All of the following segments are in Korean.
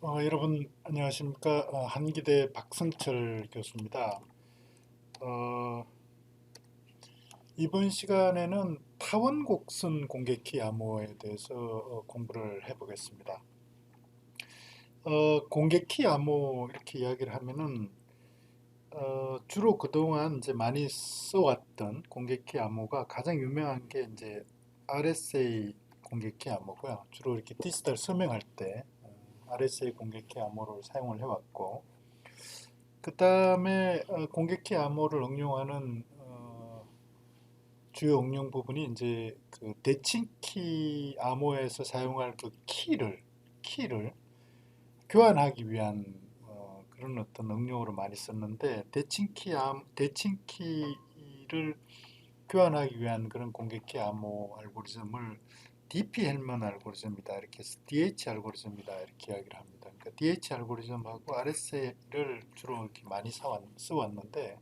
여러분 안녕하십니까? 한기대 박승철 교수입니다. 어, 이번 시간에는 타원곡선 공개키 암호에 대해서 공부를 해보겠습니다. 공개키 암호 이렇게 이야기를 하면은 주로 그동안 이제 많이 써왔던 공개키 암호가 가장 유명한 게 이제 RSA 공개키 암호고요. 주로 이렇게 디지털 서명할 때 RSA 공개키 암호를 사용을 해왔고, 그 다음에 공개키 암호를 응용하는 주요 응용 부분이 이제 그 대칭키 암호에서 사용할 그 키를 교환하기 위한 그런 어떤 응용으로 많이 썼는데, 대칭키를 교환하기 위한 그런 공개키 암호 알고리즘을 DP-헬먼 알고리즘이다, 이렇게 해서 DH 알고리즘이다 이렇게 이야기를 합니다. 그러니까 DH 알고리즘하고 RSA를 주로 이렇게 많이 써왔는데,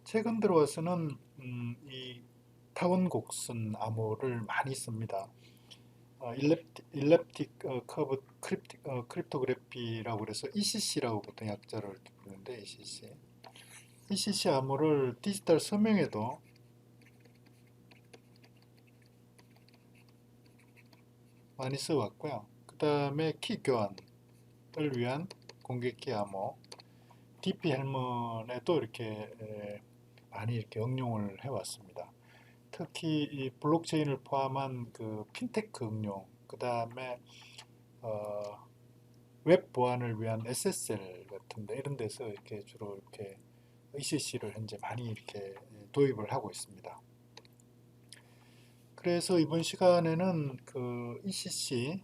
최근 들어와서는 이 타원 곡선 암호를 많이 씁니다. 일랩틱 커브 크립토그래피라고 그래서 ECC라고 보통 약자를 부르는데, ECC 암호를 디지털 서명에도 많이 써왔고요. 그 다음에 키 교환을 위한 공개키 암호 DP 헬먼에도 이렇게 많이 이렇게 응용을 해왔습니다. 특히 이 블록체인을 포함한 그 핀테크 응용, 그 다음에 어, 웹 보안을 위한 SSL 같은데 이런 데서 이렇게 주로 이렇게 ECC를 현재 많이 이렇게 도입을 하고 있습니다. 그래서 이번 시간에는 그 ECC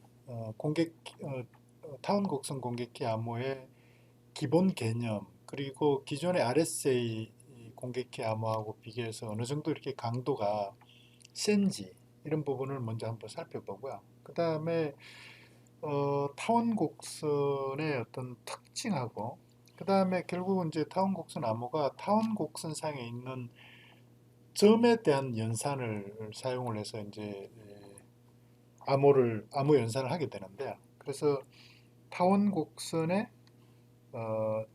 타운 곡선 공개키 암호의 기본 개념, 그리고 기존의 RSA 공개키 암호하고 비교해서 어느 정도 이렇게 강도가 센지 이런 부분을 먼저 한번 살펴보고요. 그 다음에 타원 곡선의 어떤 특징하고, 그 다음에 결국은 이제 타원 곡선 암호가 타원 곡선상에 있는 점에 대한 연산을 사용을 해서 이제 암호 연산을 하게 되는데요. 그래서 타원 곡선의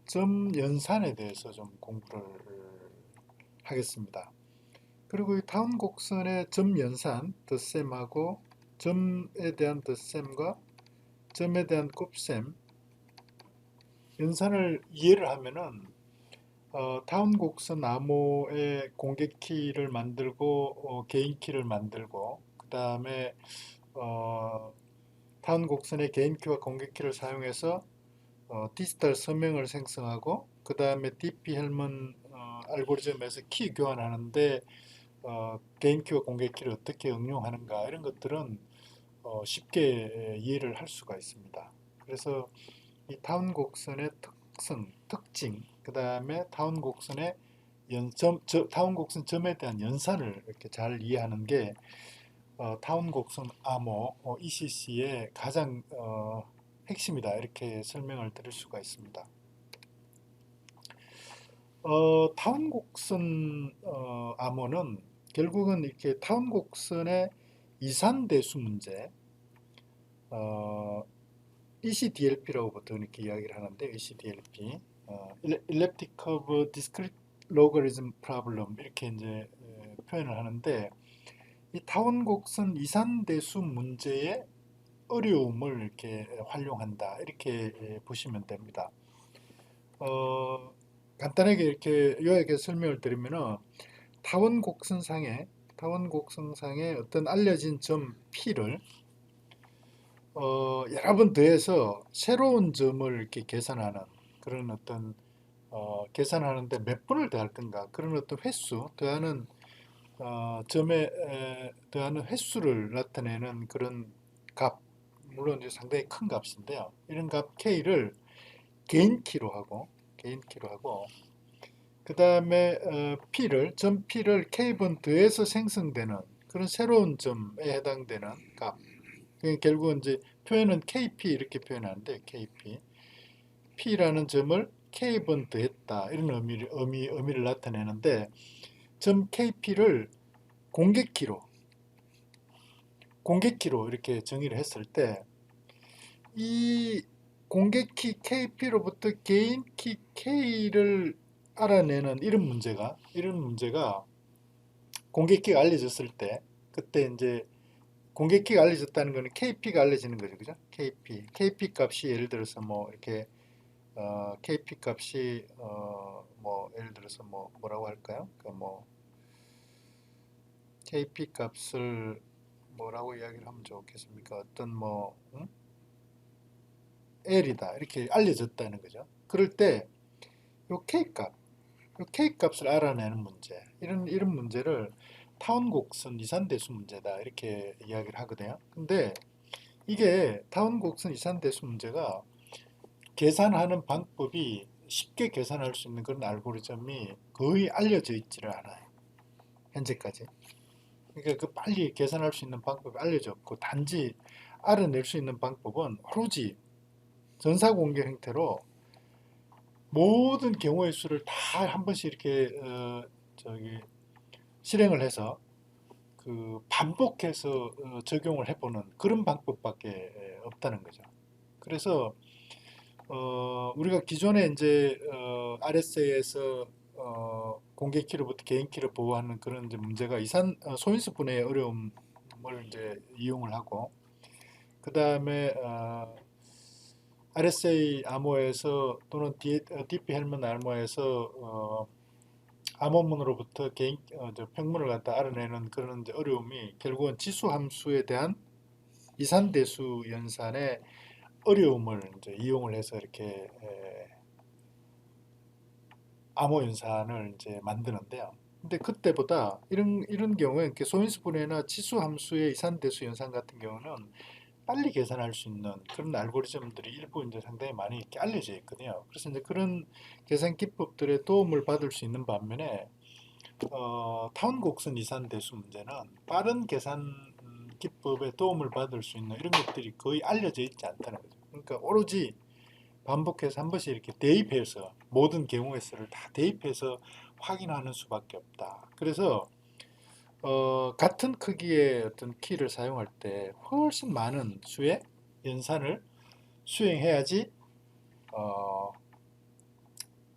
점 연산에 대해서 좀 공부를 하겠습니다. 그리고 이 타원 곡선의 점 연산 덧셈하고 점에 대한 덧셈과 점에 대한 곱셈 연산을 이해를 하면은 타운 곡선 암호의 공개키를 만들고 개인키를 만들고, 그 다음에 어, 타운 곡선의 개인키와 공개키를 사용해서 디지털 서명을 생성하고, 그 다음에 DP-헬먼 알고리즘에서 키 교환하는데 개인키와 공개키를 어떻게 응용하는가, 이런 것들은 쉽게 이해를 할 수가 있습니다. 그래서 이 타운 곡선의 특징, 그 다음에 타운 곡선의 타운 곡선 점에 대한 연산을 이렇게 잘 이해하는 게 타운 곡선 암호 ECC의 가장 핵심이다, 이렇게 설명을 드릴 수가 있습니다. 타운 곡선 암호는 결국은 이렇게 타운 곡선의 이산대수 문제, 어, ECDLP라고 보통 이렇게 이야기를 하는데, ECDLP, Elliptic Curve Discrete Logarithm Problem, 이렇게 이제 표현을 하는데, 이 타원 곡선 이산대수 문제의 어려움을 이렇게 활용한다, 이렇게 보시면 됩니다. 어, 간단하게 이렇게 요약해서 설명을 드리면은, 타원 곡선상에 어떤 알려진 점 P를 여러 번 더해서 새로운 점을 이렇게 계산하는 그런 어떤 계산하는데 몇 번을 더할 건가, 그런 어떤 횟수 더하는 점에 더하는 횟수를 나타내는 그런 값, 물론 이제 상당히 큰 값인데요. 이런 값 K를 개인 키로 하고 그 다음에 점 P를 K번 더해서 생성되는 그런 새로운 점에 해당되는 값. 그러니까 결국은 이제 표현은 KP 이렇게 표현하는데, KP. P라는 점을 K번 더했다, 이런 의미를 나타내는데, 점 KP를 공개키로, 공개키로 이렇게 정의를 했을 때, 이 공개키 KP로부터 개인키 K를 알아내는 이런 문제가 공개키가 알려졌을 때, 그때 이제 공개키가 알려졌다는 거는 KP가 알려지는 거죠, 그죠? KP 값이 예를 들어서 뭐 이렇게 KP 값이 뭐 예를 들어서 뭐라고 할까요? 그뭐 KP 값을 뭐라고 이야기를 하면 좋겠습니까? 어떤 뭐 L이다 이렇게 알려졌다는 거죠. 그럴 때 요 K 값을 알아내는 문제, 이런 문제를 타운 곡선 이산대수 문제다 이렇게 이야기를 하거든요. 근데 이게 타운 곡선 이산대수 문제가 계산하는 방법이 쉽게 계산할 수 있는 그런 알고리즘이 거의 알려져 있지를 않아요. 현재까지. 그러니까 그 빨리 계산할 수 있는 방법이 알려져 없고, 단지 알아낼 수 있는 방법은 오로지 전사공개 형태로 모든 경우의 수를 다 한 번씩 이렇게 저기 실행을 해서 그 반복해서 적용을 해보는 그런 방법밖에 없다는 거죠. 그래서 우리가 기존에 이제 RSA에서 공개키로부터 개인키를 보호하는 그런 이제 문제가 소인수 분해의 어려움을 이제 이용을 하고, 그 다음에 RSA 암호에서 또는 DP 헬먼 암호에서 암호문으로부터 평문을 갖다 알아내는 그런 이제 어려움이 결국은 지수 함수에 대한 이산대수 연산의 어려움을 이제 이용을 해서 이렇게 암호 연산을 이제 만드는데요. 근데 그때보다 이런 경우에 소인수 분해나 지수 함수의 이산대수 연산 같은 경우는 빨리 계산할 수 있는 그런 알고리즘들이 일부 이제 상당히 많이 이렇게 알려져 있거든요. 그래서 이제 그런 계산 기법들의 도움을 받을 수 있는 반면에 타운 곡선 이산 대수 문제는 빠른 계산 기법의 도움을 받을 수 있는 이런 것들이 거의 알려져 있지 않다는 거죠. 그러니까 오로지 반복해서 한 번씩 이렇게 대입해서 모든 경우의 수를 다 대입해서 확인하는 수밖에 없다. 그래서 같은 크기의 어떤 키를 사용할 때 훨씬 많은 수의 연산을 수행해야지 어,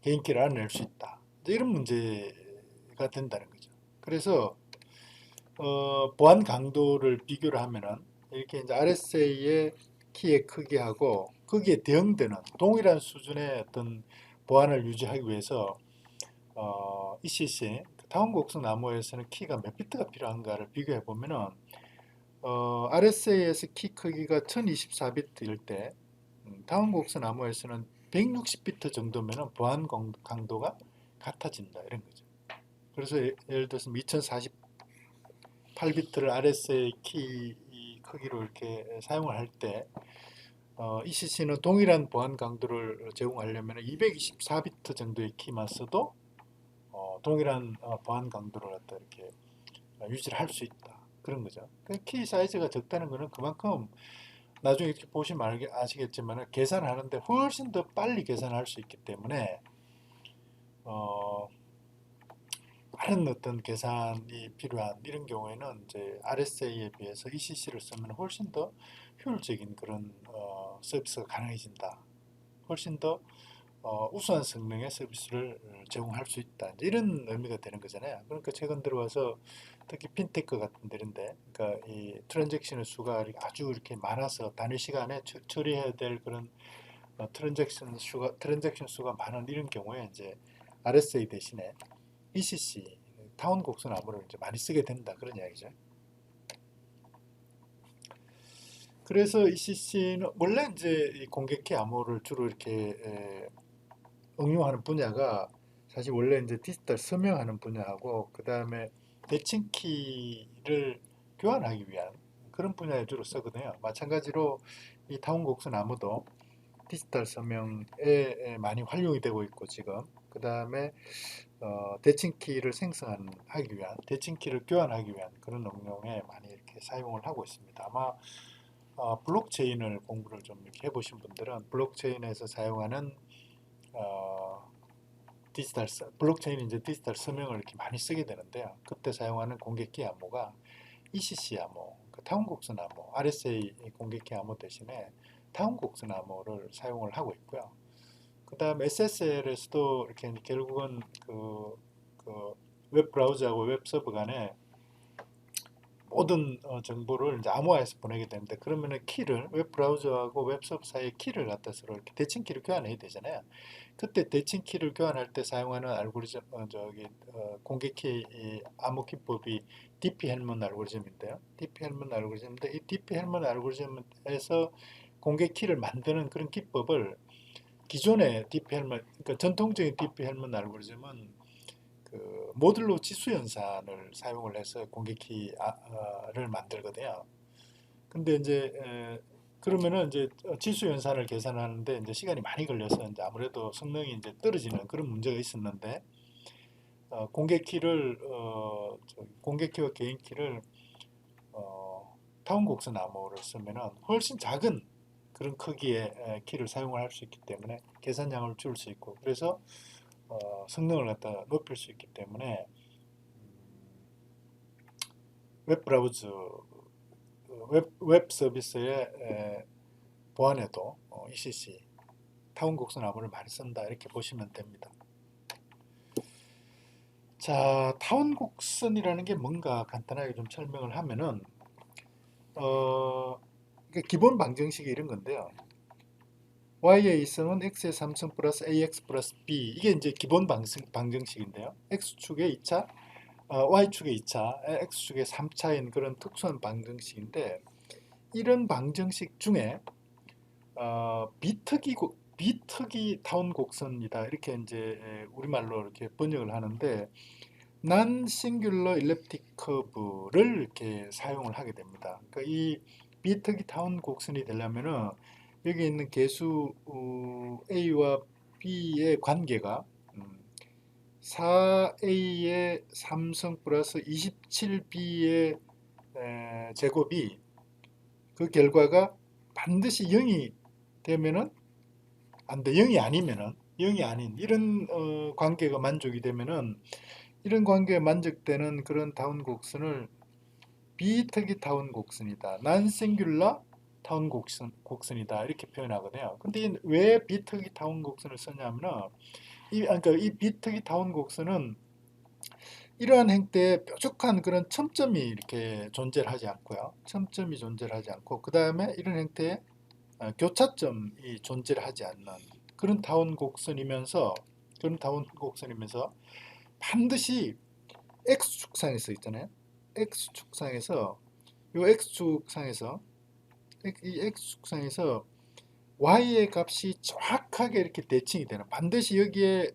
개인기를 알아낼 수 있다. 이런 문제가 된다는 거죠. 그래서 보안 강도를 비교를 하면은 이렇게 이제 RSA의 키의 크기하고 거기에 대응되는 동일한 수준의 어떤 보안을 유지하기 위해서 ECC 타운 곡선 암호에서는 키가 몇 비트가 필요한가를 비교해 보면은 RSA에서 키 크기가 1024비트일 때 타운 곡선 암호에서는 160비트 정도면은 보안 강도가 같아진다 이런 거죠. 그래서 예를 들어서 2048비트를 RSA 키 크기로 이렇게 사용을 할 때 ECC는 동일한 보안 강도를 제공하려면 224비트 정도의 키만 써도 동일한 보안 강도를 갖다 이렇게 유지를 할 수 있다. 그런 거죠. 키 사이즈가 적다는 것은 그만큼 나중에 이렇게 보시면 아시겠지만 계산하는데 훨씬 더 빨리 계산할 수 있기 때문에 다른 어떤 계산이 필요한 이런 경우에는 이제 RSA에 비해서 ECC를 쓰면 훨씬 더 효율적인 그런 서비스가 가능해진다. 훨씬 더 우수한 성능의 서비스를 제공할 수 있다. 이런 의미가 되는 거잖아요. 그러니까 최근 들어와서 특히 핀테크 같은 데인데, 그러니까 이 트랜잭션의 수가 아주 이렇게 많아서 단위 시간에 처리해야 될 그런 트랜잭션 수가 많은 이런 경우에 이제 RSA 대신에 ECC 타운 곡선 암호를 이제 많이 쓰게 된다 그런 이야기죠. 그래서 ECC는 원래 이제 이 공개키 암호를 주로 이렇게 응용하는 분야가 사실 원래 이제 디지털 서명하는 분야하고 그 다음에 대칭키를 교환하기 위한 그런 분야에 주로 쓰거든요. 마찬가지로 이 타운 곡선 암호도 디지털 서명에 많이 활용이 되고 있고 지금 그 다음에 대칭키를 생성하기 위한 대칭키를 교환하기 위한 그런 응용에 많이 이렇게 사용을 하고 있습니다. 아마 블록체인을 공부를 좀 이렇게 해보신 분들은 블록체인에서 사용하는 어, 블록체인이 이제 디지털 서명을 이렇게 많이 쓰게 되는데요. 그때 사용하는 공개키 암호가 ECC 암호, 그 타운 곡선 암호, RSA 공개키 암호 대신에 타운 곡선 암호를 사용을 하고 있고요. 그 다음 SSL에서도 이렇게 결국은 그 웹 브라우저하고 웹 서버 간에 모든 정보를 이제 암호화해서 보내게 되는데, 그러면은 키를 웹 브라우저하고 웹 서버 사이에 키를 갖다 서로 이렇게 대칭 키를 교환해야 되잖아요. 그때 대칭 키를 교환할 때 사용하는 알고리즘 공개 키 암호 기법이 DP-헬먼 알고리즘인데요. DP-헬먼 알고리즘인데, 이 DP-헬먼 알고리즘에서 공개 키를 만드는 그런 기법을 기존의 DP-헬먼, 그러니까 전통적인 DP-헬먼 알고리즘은 그 모듈로 지수 연산을 사용을 해서 공개키를 만들거든요. 근데 이제 그러면은 이제 지수 연산을 계산하는데 이제 시간이 많이 걸려서 이제 아무래도 성능이 이제 떨어지는 그런 문제가 있었는데, 공개키를 공개키와 개인키를 타운 곡선 암호를 쓰면은 훨씬 작은 그런 크기의 키를 사용을 할 수 있기 때문에 계산량을 줄일 수 있고, 그래서 성능을 갖다 높일 수 있기 때문에 웹 브라우저 웹 서비스의 보안에도 ECC 타운 곡선 암호를 많이 쓴다, 이렇게 보시면 됩니다. 자, 타운 곡선이라는 게 뭔가 간단하게 좀 설명을 하면은 기본 방정식이 이런 건데요. y의 이성은 x의 3승 플러스 ax 플러스 b, 이게 이제 기본 방정식인데요. x축의 2차, y축의 2차, x축의 3차인 그런 특수한 방정식인데, 이런 방정식 중에 비특이 타운 곡선이다, 이렇게 이제 우리말로 이렇게 번역을 하는데, non singular elliptic curve를 이렇게 사용을 하게 됩니다. 그러니까 이 비특이 타운 곡선이 되려면은 여기 있는 개수 a와 b의 관계가 4a의 3승 플러스 27b의 제곱이, 그 결과가 반드시 0이 되면은 안 돼. 0이 아니면은, 0이 아닌 이런 관계가 만족이 되면은, 이런 관계에 만족되는 그런 타운 곡선을 비특이 타운 곡선이다, 난싱귤라 타운 곡선이다, 이렇게 표현하거든요. 근데 왜 비특이 타운 곡선을 쓰냐면은, 그러니까 이 비특이 타운 곡선은 이러한 행태에 뾰족한 그런 첨점이 이렇게 존재를 하지 않고요. 첨점이 존재를 하지 않고, 그 다음에 이런 행태에 교차점이 존재를 하지 않는 그런 타운 곡선이면서, 반드시 x축상에서 있잖아요. x축상에서, 이 x축상에서, 이 x축상에서 y의 값이 정확하게 이렇게 대칭이 되는, 반드시 여기에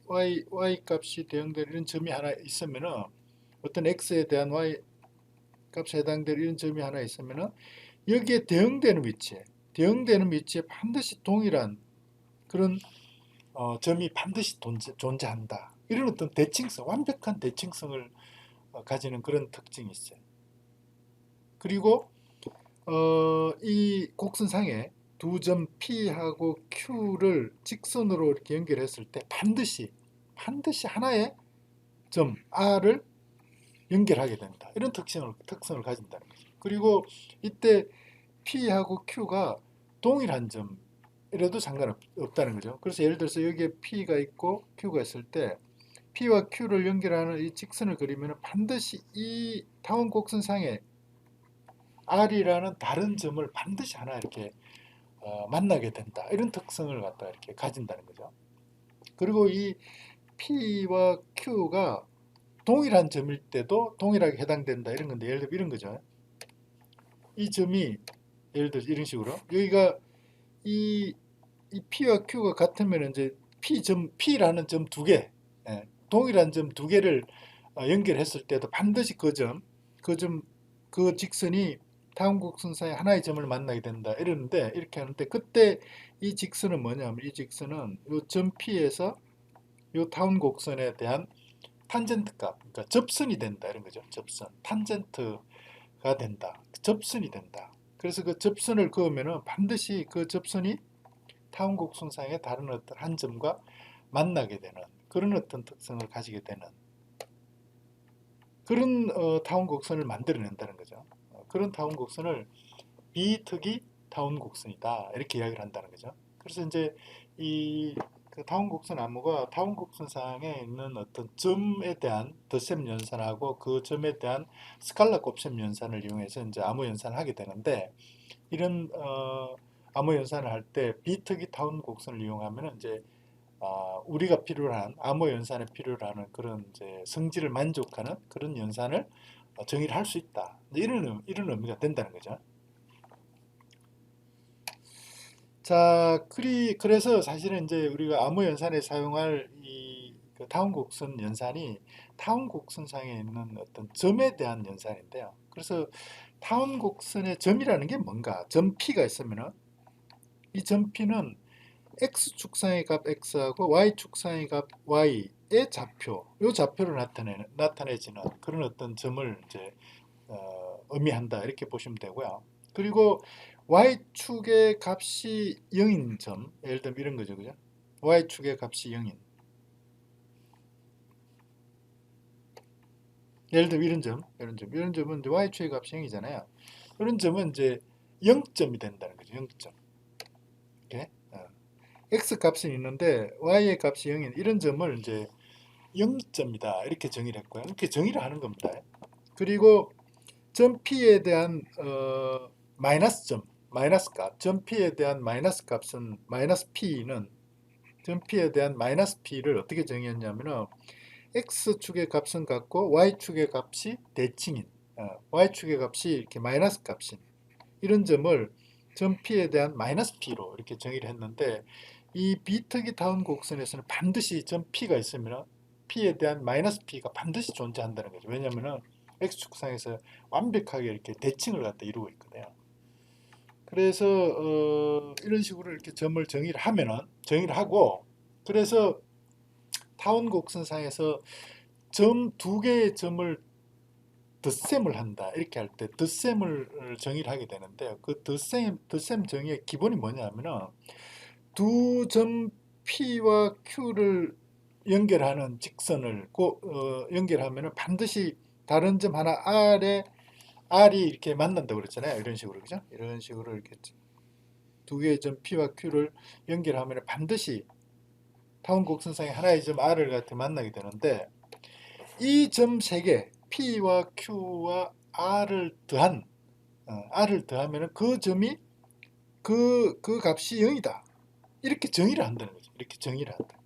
y 값이 대응될 이런 점이 하나 있으면은, 어떤 x에 대한 y 값에 해당될 이런 점이 하나 있으면은, 여기에 대응되는 위치에 반드시 동일한 그런 점이 반드시 존재한다, 이런 어떤 대칭성, 완벽한 대칭성을 가지는 그런 특징이 있어요. 그리고 이 곡선상에 두 점 P하고 Q를 직선으로 이렇게 연결했을 때 반드시 하나의 점 R을 연결하게 된다, 이런 특성을 가진다는 거죠. 그리고 이때 P하고 Q가 동일한 점이라도 상관없다는 거죠. 그래서 예를 들어서 여기에 P가 있고 Q가 있을 때 P와 Q를 연결하는 이 직선을 그리면 반드시 이 타원 곡선상에 R이라는 다른 점을 반드시 하나 이렇게 만나게 된다, 이런 특성을 갖다 이렇게 가진다는 거죠. 그리고 이 P와 Q가 동일한 점일 때도 동일하게 해당된다, 이런 건데, 예를 들어 이런 거죠. 이 점이 예를 들어 이런 식으로, 여기가 이 P와 Q가 같으면 이제 P라는 점 두 개, 동일한 점 두 개를 연결했을 때도 반드시 그 직선이 타운 곡선사의 하나의 점을 만나게 된다, 이러는데, 이렇게 하는데, 그때 이 직선은 뭐냐면, 이 직선은 이 점 P에서 이 타운 곡선에 대한 탄젠트 값, 그러니까 접선이 된다, 이런 거죠. 접선, 탄젠트가 된다, 접선이 된다. 그래서 그 접선을 그으면은 반드시 그 접선이 타운 곡선상의 다른 어떤 한 점과 만나게 되는 그런 어떤 특성을 가지게 되는 그런 타운 곡선을 만들어낸다는 거죠. 그런 타운 곡선을 비특이 타운 곡선이다 이렇게 이야기를 한다는 거죠. 그래서 이제 그 타운 곡선 암호가 타운 곡선상에 있는 어떤 점에 대한 덧셈 연산하고 그 점에 대한 스칼라 곱셈 연산을 이용해서 이제 암호 연산을 하게 되는데, 이런 암호 연산을 할 때 비특이 타운 곡선을 이용하면 이제 우리가 필요로 한 암호 연산에 필요로 하는 그런 이제 성질을 만족하는 그런 연산을 정의를 할 수 있다. 이런 의미가 된다는 거죠. 자, 그래서 사실은 이제 우리가 암호 연산에 사용할 그 타운 곡선 연산이 타운 곡선상에 있는 어떤 점에 대한 연산인데요. 그래서 타운 곡선의 점이라는 게 뭔가? 점 P가 있으면은 이 점 P는 x축상의 값 x하고 y축상의 값 y의 좌표, 이 좌표를 나타내지는 그런 어떤 점을 이제 의미한다 이렇게 보시면 되고요. 그리고 y축의 값이 0인 점, 예를 들면 이런 거죠, 그죠? y축의 값이 0인. 예를 들면 이런 점은 이제 y축의 값이 0이잖아요. 이런 점은 이제 0점이 된다는 거죠, 0점. 이렇게. x 값은 있는데 y의 값이 0인 이런 점을 이제 0점이다 이렇게 정의를 했고요. 이렇게 정의를 하는 겁니다. 그리고 점 P에 대한 마이너스 점, 마이너스 값, 점 P에 대한 마이너스 값은 마이너스 P는 점 P에 대한 마이너스 P를 어떻게 정의했냐면은 X축의 값은 같고 Y축의 값이 대칭인, Y축의 값이 이렇게 마이너스 값인 이런 점을 점 P에 대한 마이너스 P로 이렇게 정의를 했는데, 이 비특이 타운 곡선에서는 반드시 점 P가 있으면 P에 대한 마이너스 P가 반드시 존재한다는 거죠. 왜냐하면 X축상에서 완벽하게 이렇게 대칭을 갖다 이루고 있거든요. 그래서 이런 식으로 이렇게 점을 정의를 하고, 그래서 타원 곡선상에서 점 두 개의 점을 덧셈을 한다 이렇게 할 때 덧셈을 정의를 하게 되는데, 그 덧셈 정의의 기본이 뭐냐면은 두 점 P와 Q를 연결하는 직선을 연결하면은 반드시 다른 점 하나 R이 이렇게 만난다고 그랬잖아요. 이런 식으로, 그죠? 이런 식으로 이렇게 두 개의 점 P와 Q를 연결하면 반드시 타원 곡선상에 하나의 점 R을 같이 만나게 되는데, 이 점 세 개 P와 Q와 R을 더하면 그 점이 그 값이 0이다. 이렇게 정의를 한다는 거죠. 이렇게 정의를 한다.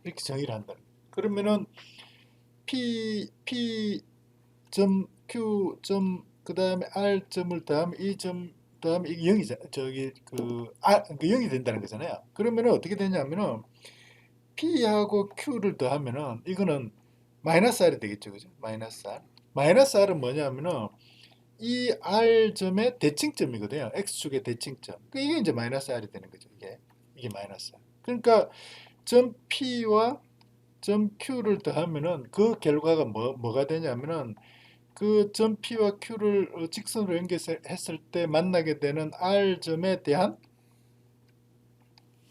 이렇게 정의를 한다. 그러면은 P 점 Q 점 그다음에 R 점을 더하면 이 점 더하면 이게 0이잖아. 그 0이 된다는 거잖아요. 그러면은 어떻게 되냐면은 P하고 Q를 더하면은 이거는 마이너스 R이 되겠죠. 그죠? 마이너스 R. 마이너스 R은 뭐냐면은 이 R점의 대칭점이거든요. X축의 대칭점. 이게 이제 마이너스 R이 되는 거죠. 이게 마이너스 R. 그러니까 점 P와 점 Q를 더하면은 그 결과가 뭐가 되냐면은 그 점 P와 Q를 직선으로 연결했을 때 만나게 되는 R점에 대한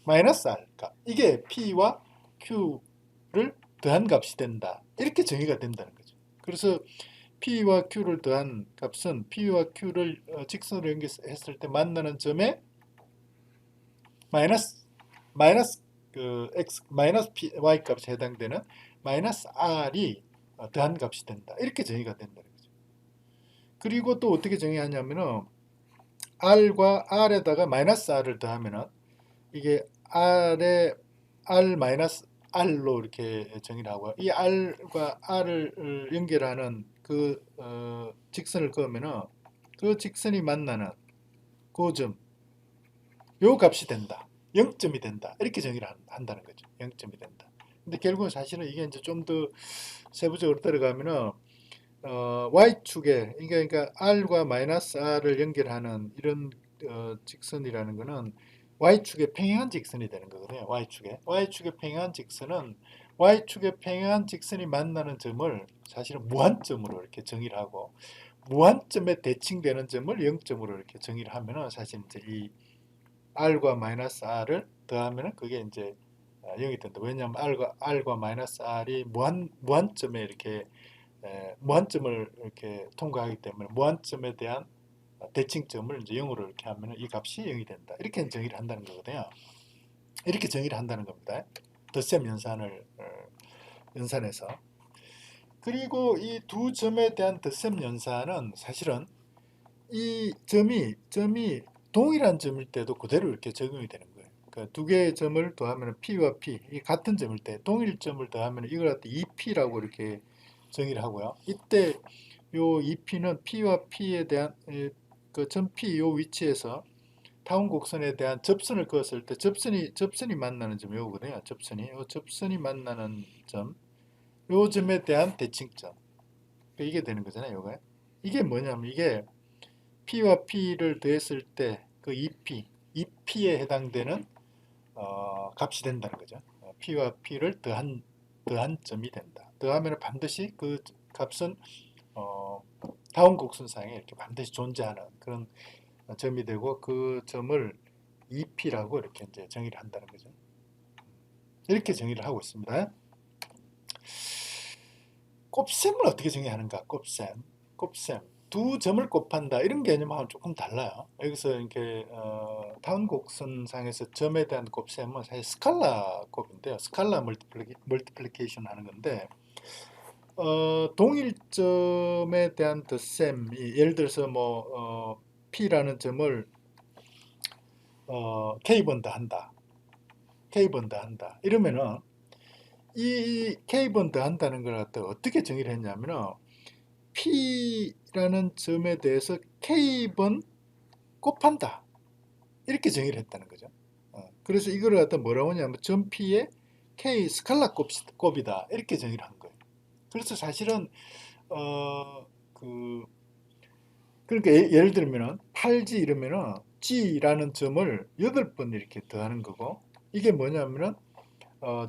마이너스 R 값. 이게 P와 Q를 더한 값이 된다. 이렇게 정의가 된다는 거죠. 그래서 P와 Q를 더한 값은 P와 Q를 직선으로 연결했을 때 만나는 점에 마이너스 마이너스 P, Y 값에 해당되는 마이너스 R이 더한 값이 된다. 이렇게 정의가 된다는 거죠. 그리고 또 어떻게 정의하냐면은 R과 R에다가 마이너스 R을 더하면은 이게 R 마이너스 R로 이렇게 정의를 하고요. 이 R과 R을 연결하는 그 직선을 그으면은 그 직선이 만나는 그 점, 요 값이 된다. 0점이 된다. 이렇게 정의를 한다는 거죠. 0점이 된다. 근데 결국은 사실은 이게 이제 좀 더 세부적으로 들어가면은 Y축에 그러니까 R과 마이너스 R을 연결하는 이런 직선이라는 거는 Y축에 평행한 직선이 되는 거거든요. Y축에 평행한 직선은 Y축에 평행한 직선이 만나는 점을 사실은 무한점으로 이렇게 정의를 하고, 무한점에 대칭되는 점을 0점으로 이렇게 정의를 하면은 사실 이제 이 R과 마이너스 R을 더하면은 그게 이제 0이 된다. 왜냐하면 R과 마이너스 R이 무한점에 이렇게 무한점을 이렇게 통과하기 때문에 무한점에 대한 대칭점을 이제 0으로 이렇게 하면 이 값이 0이 된다. 이렇게 정의를 한다는 거거든요. 이렇게 정의를 한다는 겁니다. 덧셈 연산을 연산해서. 그리고 이 두 점에 대한 덧셈 연산은 사실은 이 점이 동일한 점일 때도 그대로 이렇게 적용이 되는 거예요. 그러니까 두 개의 점을 더하면 P와 P, 이 같은 점일 때 동일 점을 더하면 이걸 갖다 2P라고 이렇게 정의를 하고요. 이때 요 2P는 P와 P에 대한 그 점 P 요 위치에서 타원 곡선에 대한 접선을 그었을 때 접선이 만나는 점 요거거든요. 접선이 만나는 점, 요 점에 대한 대칭점. 그러니까 이게 되는 거잖아요. 요거. 이게 뭐냐면 이게 P와 P를 더했을 때 그 2P에 해당되는 값이 된다는 거죠. P와 P를 더한 점이 된다. 더하면 반드시 그 값은 다운 곡선상에 이렇게 반드시 존재하는 그런 점이 되고 그 점을 2P라고 이렇게 이제 정의를 한다는 거죠. 이렇게 정의를 하고 있습니다. 곱셈을 어떻게 정의하는가? 곱셈. 두 점을 곱한다 이런 개념하고는 조금 달라요. 여기서 이렇게 다운 곡선상에서 점에 대한 곱셈은 사실 스칼라 곱인데요. 스칼라 멀티플리케이션 하는 건데 동일 점에 대한 덧셈이 예를 들어서 뭐 P라는 점을 K번 더한다. K번 더한다. 이러면은 이 K번 더한다는 걸 갖다 어떻게 정의를 했냐면은 P라는 점에 대해서 K번 곱한다. 이렇게 정의를 했다는 거죠. 그래서 이걸 갖다 뭐라고 하냐면 점 P의 K 스칼라 곱이다. 이렇게 정의를 한 거예요. 그래서 사실은 그러니까 예를 들면은 8G 이러면은 G라는 점을 8번 이렇게 더하는 거고 이게 뭐냐면은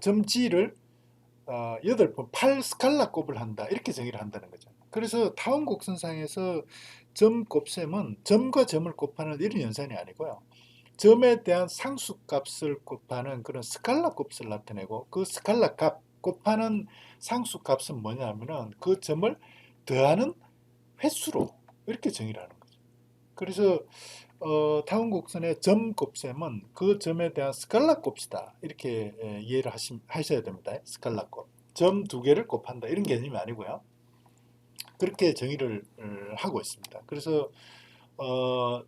점 G를 8번 8 스칼라 곱을 한다. 이렇게 정의를 한다는 거죠. 그래서 타원 곡선상에서 점 곱셈은 점과 점을 곱하는 이런 연산이 아니고요. 점에 대한 상수값을 곱하는 그런 스칼라 곱을 나타내고 그 스칼라 값 곱하는 상수값은 뭐냐면은 그 점을 더하는 횟수로 이렇게 정의를 하는 거죠. 그래서 타원 곡선의 점 곱셈은 그 점에 대한 스칼라 곱이다. 이렇게 이해를 하셔야 됩니다. 스칼라 곱. 점 두 개를 곱한다. 이런 개념이 아니고요. 그렇게 정의를 하고 있습니다. 그래서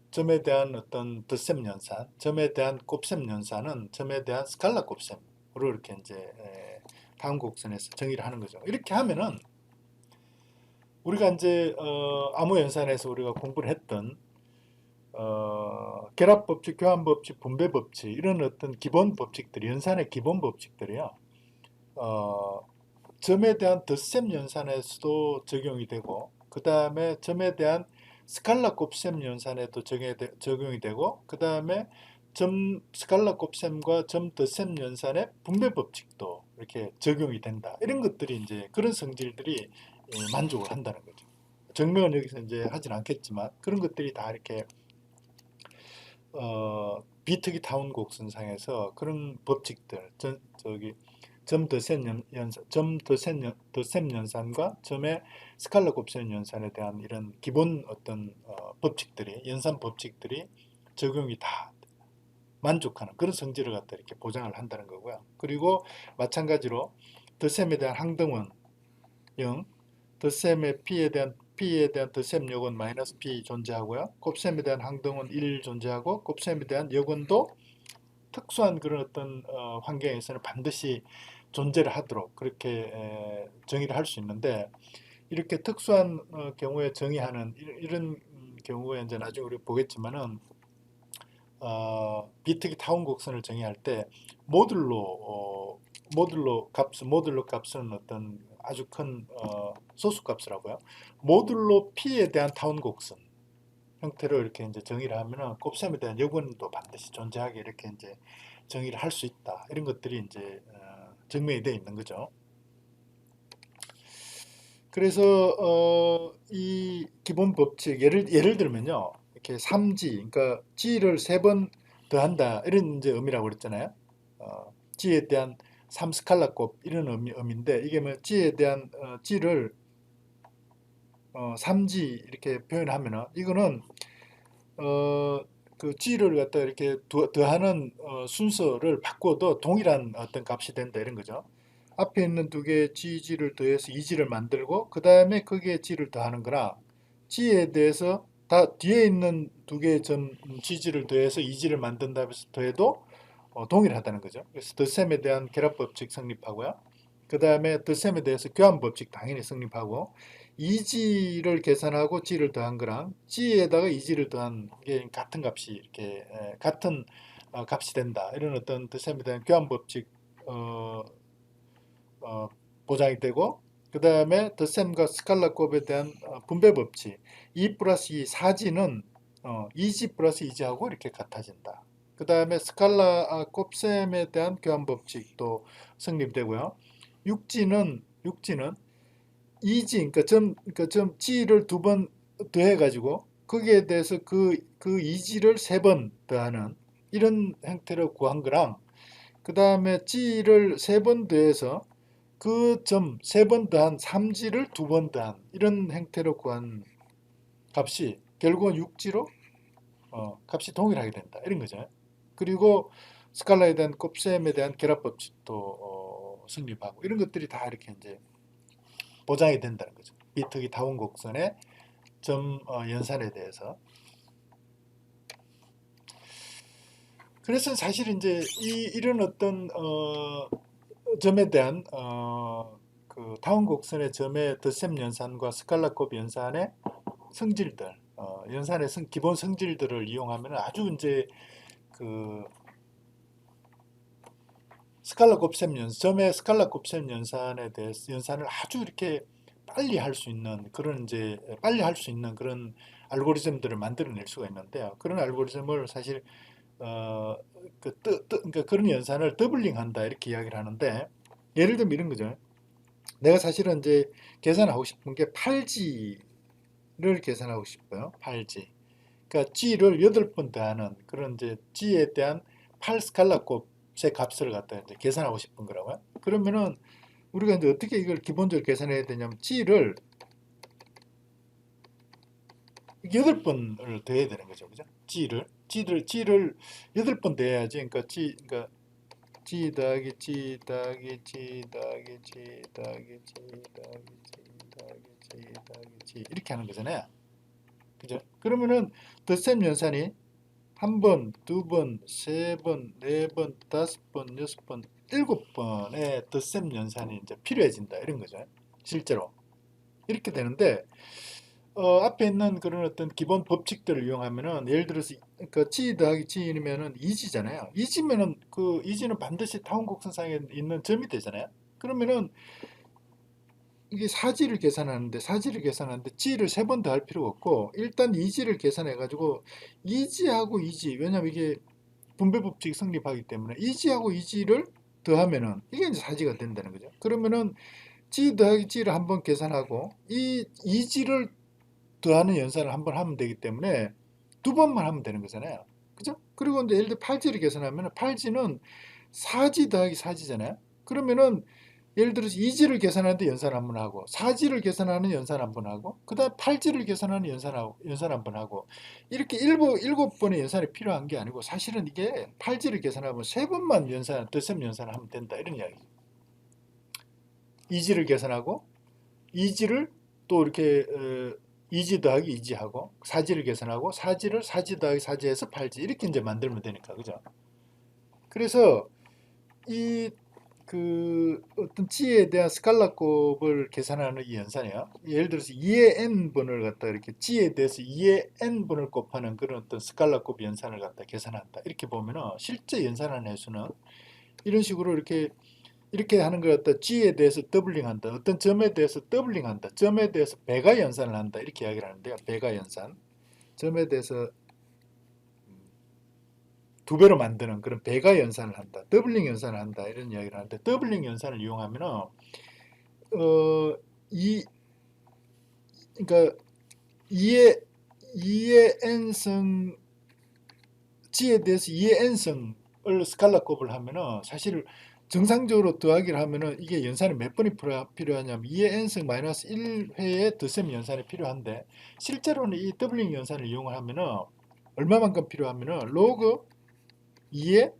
점에 대한 어떤 덧셈 연산, 점에 대한 곱셈 연산은 점에 대한 스칼라 곱셈으로 이렇게 이제 타원 곡선에서 정의를 하는 거죠. 이렇게 하면은 우리가 이제 암호 연산에서 우리가 공부를 했던 결합법칙, 교환법칙, 분배법칙 이런 어떤 기본 법칙들이 연산의 기본 법칙들이요. 점에 대한 덧셈 연산에서도 적용이 되고 그 다음에 점에 대한 스칼라 곱셈 연산에도 적용이 되고 그 다음에 점 스칼라 곱셈과 점 덧셈 연산의 분배 법칙도 이렇게 적용이 된다. 이런 것들이 이제 그런 성질들이 만족을 한다는 거죠. 증명은 여기서 이제 하진 않겠지만 그런 것들이 다 이렇게 비특이 타운 곡선상에서 그런 법칙들 점 덧셈 연산과 점의 스칼라 곱셈 연산에 대한 이런 기본 어떤 법칙들이 연산 법칙들이 적용이 다 만족하는 그런 성질을 갖다 이렇게 보장을 한다는 거고요. 그리고 마찬가지로 덧셈에 대한 항등은 0, 덧셈의 P에 대한 덧셈 요건 마이너스 P 존재하고요. 곱셈에 대한 항등은 1 존재하고 곱셈에 대한 여건도 특수한 그런 어떤 환경에서는 반드시 존재를 하도록 그렇게 정의를 할 수 있는데 이렇게 특수한 경우에 정의하는 이런 경우에 이제 나중에 우리 보겠지만은 비특이 타운 곡선을 정의할 때 모듈로 값은 어떤 아주 큰 소수값이라고요. 모듈로 P에 대한 타운 곡선 형태로 이렇게 이제 정의를 하면은 곱셈에 대한 여건도 반드시 존재하게 이렇게 이제 정의를 할 수 있다. 이런 것들이 이제 증명이 되어 있는 거죠. 그래서 이 기본 법칙 예를 들면요. 이렇게 3G 그러니까 G를 3번 더한다 이런 이제 의미라고 그랬잖아요. G에 대한 3스칼라곱 이런 의미인데 이게 뭐 G에 대한 G를 3G 이렇게 표현하면은 이거는 그 g를 갖다 이렇게 더하는 순서를 바꿔도 동일한 어떤 값이 된다 이런 거죠. 앞에 있는 두 개의 g를 더해서 2g를 만들고 그 다음에 거기에 g를 더하는 거랑 g에 대해서 다 뒤에 있는 두 개의 점 g를 더해서 2g를 만든다고 해서 더해도 동일하다는 거죠. 그래서 덧셈에 대한 결합법칙 성립하고요. 그 다음에 덧셈에 대해서 교환법칙 당연히 성립하고 2g를 계산하고 g를 더한 거랑 g에다가 2g를 더한 게 같은 값이 이렇게 같은 값이 된다. 이런 어떤 덧셈에 대한 교환법칙 어, 어, 보장이 되고 그 다음에 덧셈과 스칼라곱에 대한 분배법칙 2 플러스 2 4g는 2g 플러스 2g하고 이렇게 같아진다. 그 다음에 스칼라 곱셈에 대한 교환법칙도 성립되고요. 6g는 2g 그러니까 점 g를 두 번 더해가지고 거기에 대해서 그 2g를 세 번 더하는 이런 형태로 구한 거랑 그 다음에 g를 세 번 더해서 그 점 세 번 더한 3g를 두 번 더한 이런 형태로 구한 값이 결국은 6g로 값이 동일하게 된다 이런 거죠. 그리고 스칼라에 대한 곱셈에 대한 결합법칙도 성립하고 이런 것들이 다 이렇게 이제 보장이 된다는 거죠. 비트기 다운 곡선의 점 연산에 대해서. 그래서 사실 이제 이런 어떤 점에 대한 그 다운 곡선의 점의 덧셈 연산과 스칼라곱 연산의 성질들, 연산의 기본 성질들을 이용하면 아주 이제 그 스칼라 곱셈 점의 스칼라 곱셈 연산에 대해서 연산을 아주 이렇게 빨리 할 수 있는 그런 이제 빨리 할 수 있는 그런 알고리즘들을 만들어낼 수가 있는데요. 그런 알고리즘을 사실 어, 그러니까 그런 연산을 더블링한다 이렇게 이야기를 하는데 예를 들면 이런 거죠. 내가 사실은 이제 계산하고 싶은 게 8G를 계산하고 싶어요. 8G. 그러니까 G를 8번 더하는 그런 이제 G에 대한 8 스칼라 곱의 값을 갖다 이제 계산하고 싶은 거라고요. 그러면은 우리가 이제 어떻게 이걸 기본적으로 계산해야 되냐면 G를 8번을 더해야 되는 거죠. 그죠? G를 8번 더해야지. 그러니까 G 더하기 G 더하기 G 더하기 G 더하기 G 더하기 G 더하기 G 더하기 G 이렇게 하는 거잖아요. 그죠? 그러면은 덧셈 연산이 한 번, 두 번, 세 번, 네 번, 다섯 번, 여섯 번, 일곱 번의 덧셈 연산이 이제 필요해진다 이런 거죠. 실제로 이렇게 되는데 앞에 있는 그런 어떤 기본 법칙들을 이용하면은 예를 들어서 그 g 더하기 g이면은 2g잖아요. 2g면은 그 2g는 반드시 타원 곡선상에 있는 점이 되잖아요. 그러면은 이게 4g를 계산하는데 g를 세 번 더 할 필요가 없고 일단 2g를 계산해 가지고 2g하고 2g 왜냐면 이게 분배 법칙이 성립하기 때문에 2g하고 2g를 더하면은 이게 이제 4g가 된다는 거죠. 그러면은 g 더하기 g를 한번 계산하고 이 2g를 더하는 연산을 한번 하면 되기 때문에 두 번만 하면 되는 거잖아요. 그죠? 그리고 이제 예를 들어 8g를 계산하면 8g는 4g 더하기 4g잖아요. 그러면은 예를 들어서 2g를 계산하는데 연산 한 번 하고 4g를 계산하는 연산 한 번 하고 그다음 8g를 계산하는 연산 한 번 하고 이렇게 일곱 번의 연산이 필요한 게 아니고 사실은 이게 8g를 계산하면 세 번만 덧셈 연산을 하면 된다 이런 이야기죠. 2g를 계산하고 2g를 또 이렇게 2g 더하기 2g 하고 4g를 계산하고 4g를 4g 더하기 4g에서 8g 이렇게 이제 만들면 되니까 그죠? 그래서 이 그 어떤 g에 대한 스칼라 곱을 계산하는 이 연산이요. 예를 들어서 2의 n번을 갖다 이렇게 g에 대해서 2의 n번을 곱하는 그런 어떤 스칼라 곱 연산을 갖다 계산한다. 이렇게 보면은 실제 연산하는 횟수는 이런 식으로 이렇게 하는 걸 갖다 g에 대해서 더블링한다. 어떤 점에 대해서 더블링한다. 점에 대해서 배가 연산을 한다. 이렇게 이야기를 하는데요. 배가 연산. 점에 대해서 두 배로 만드는 그런 배가 연산을 한다. 더블링 연산을 한다. 이런 이야기를 하는데 더블링 연산을 이용하면은 이 그러니까 2의 2의 n승 g에 대해서 2의 n승을 스칼라 곱을 하면은 사실 정상적으로 더하기를 하면은 이게 연산이 몇 번이 필요하냐면 2의 n승 마이너스 1회의 덧셈 연산이 필요한데 실제로는 이 더블링 연산을 이용을 하면은 얼마만큼 필요하면은 로그 2의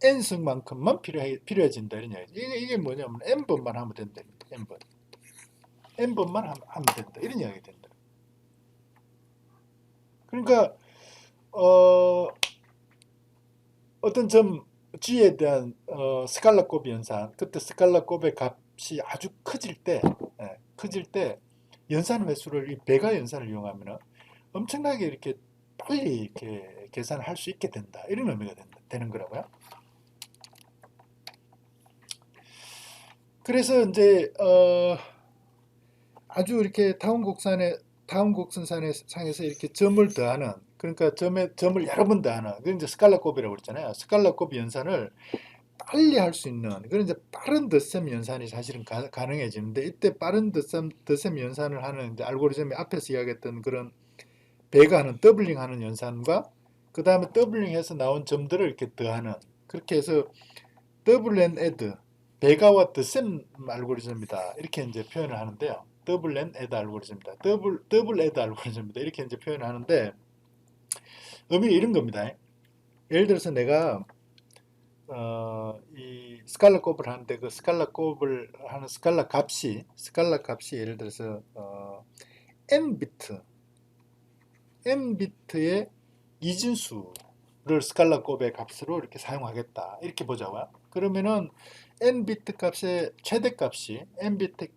n승만큼만 필요해진다 이런 이야기죠. 이게 뭐냐면 n번만 하면 된다. n번만 하면 된다 이런 이야기 된다. 그러니까 어떤 점 g에 대한 스칼라 곱의 연산, 그때 스칼라 곱의 값이 아주 커질 때 연산 횟수를 이 배가 연산을 이용하면 엄청나게 이렇게 빨리 이렇게 계산을 할 수 있게 된다 이런 의미가 되는 거라고요. 그래서 이제 아주 이렇게 다운 곡선상에서 이렇게 점을 더하는, 그러니까 점을 여러 번 더하는, 그건 이제 스칼라 곱이라고 그랬잖아요. 스칼라 곱 연산을 빨리 할 수 있는, 그런 이제 빠른 덧셈 연산이 사실은 가능해지는데, 이때 빠른 덧셈 연산을 하는 이제 알고리즘이 앞에서 이야기했던 그런 배가 하는 더블링 하는 연산과 그 다음에 더블링해서 나온 점들을 이렇게 더하는, 그렇게 해서 더블 앤 애드, 배가와 덧셈 알고리즘이다 이렇게 이제 표현을 하는데요. 더블 앤 애드 알고리즘이다. 더블 애드 알고리즘이다 이렇게 이제 표현을 하는데, 의미는 이런 겁니다. 예를 들어서 내가 이 스칼라 곱을 하는데, 그 스칼라 곱을 하는 스칼라 값이 예를 들어서 n 비트의 이진수를 스칼라 곱의 값으로 이렇게 사용하겠다 이렇게 보자고요. 그러면은 n 비트 값의 최대값이 n 비트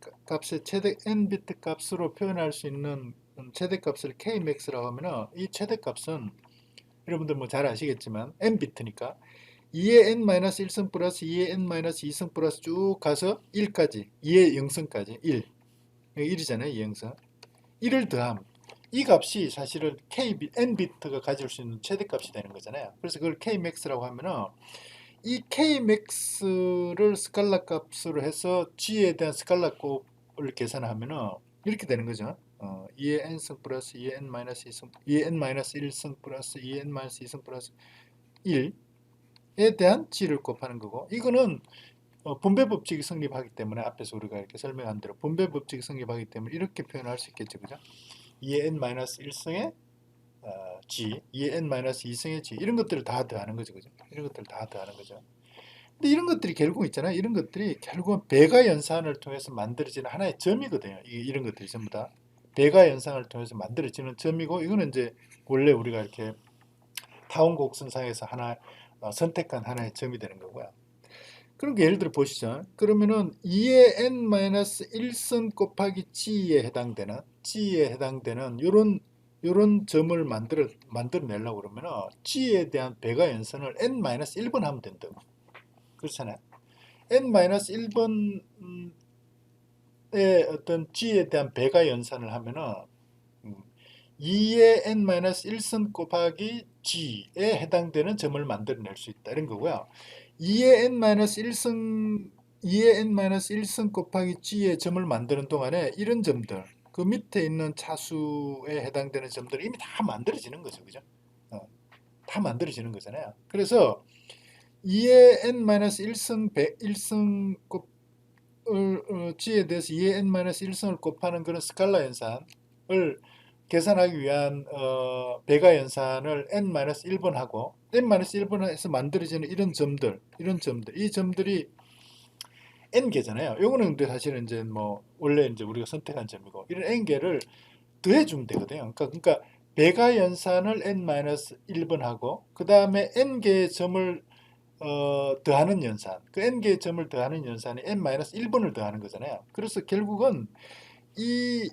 값으로 표현할 수 있는 최대값을 kmax라고 하면은, 이 최대값은 여러분들 뭐 잘 아시겠지만 n 비트니까 2의 n-1승 플러스 2의 n-2승 플러스 쭉 가서 1까지, 2의 0승까지 1, 1이잖아요. 2 0승 1을 더함, 이 값이 사실은 n비트가 가질 수 있는 최대값이 되는 거잖아요. 그래서 그걸 kmax라고 하면은, 이 kmax를 스칼라 값으로 해서 g에 대한 스칼라 곱을 계산하면은 이렇게 되는 거죠. 2의 n승 플러스 2의 n-2승, 2의 n-1승 플러스 2의 n-2승 플러스 1에 대한 g를 곱하는 거고, 이거는 분배 법칙이 성립하기 때문에, 앞에서 우리가 이렇게 설명한 대로 분배 법칙이 성립하기 때문에 이렇게 표현할 수 있겠죠. 그죠? 2의 n-1승의 g, 2의 n-2승의 g, 이런 것들을 다 더하는 거죠. 그죠? 이런 것들을 다 더하는 거죠. 근데 이런 것들이 결국 있잖아요. 이런 것들이 결국은 배가 연산을 통해서 만들어지는 하나의 점이거든요. 이런 것들이 전부 다 배가 연산을 통해서 만들어지는 점이고, 이거는 이제 원래 우리가 이렇게 타원 곡선상에서 하나 선택한 하나의 점이 되는 거고요. 그러니까 예를 들어 보시죠. 그러면은 2의 n-1승 곱하기 g에 해당되는 요런 점을 만들어내려고 그러면은 g에 대한 배가 연산을 n-1번 하면 된다고. 그렇잖아요. n-1번의 어떤 g에 대한 배가 연산을 하면은 2의 n-1승 곱하기 g에 해당되는 점을 만들어낼 수 있다 이런 거고요. 2의 n-1승 2의 n-1승 곱하기 g의 점을 만드는 동안에 이런 점들, 그 밑에 있는 차수에 해당되는 점들이 이미 다 만들어지는 거죠. 그죠? 다 만들어지는 거잖아요. 그래서 2의 n-1승 1승 g에 대해서 2의 n-1승을 곱하는 그런 스칼라 연산을 계산하기 위한 배가 연산을 n-1번 하고, n-1번에서 만들어지는 이런 점들, 이 점들이 n개잖아요. 요거는 근데 사실은 이제 뭐 원래 이제 우리가 선택한 점이고, 이런 n개를 더해주면 되거든요. 그러니까 배가 연산을 n-1번 하고, 그 다음에 n개의 점을 더하는 연산, 그 n개의 점을 더하는 연산이 n-1번을 더하는 거잖아요. 그래서 결국은 이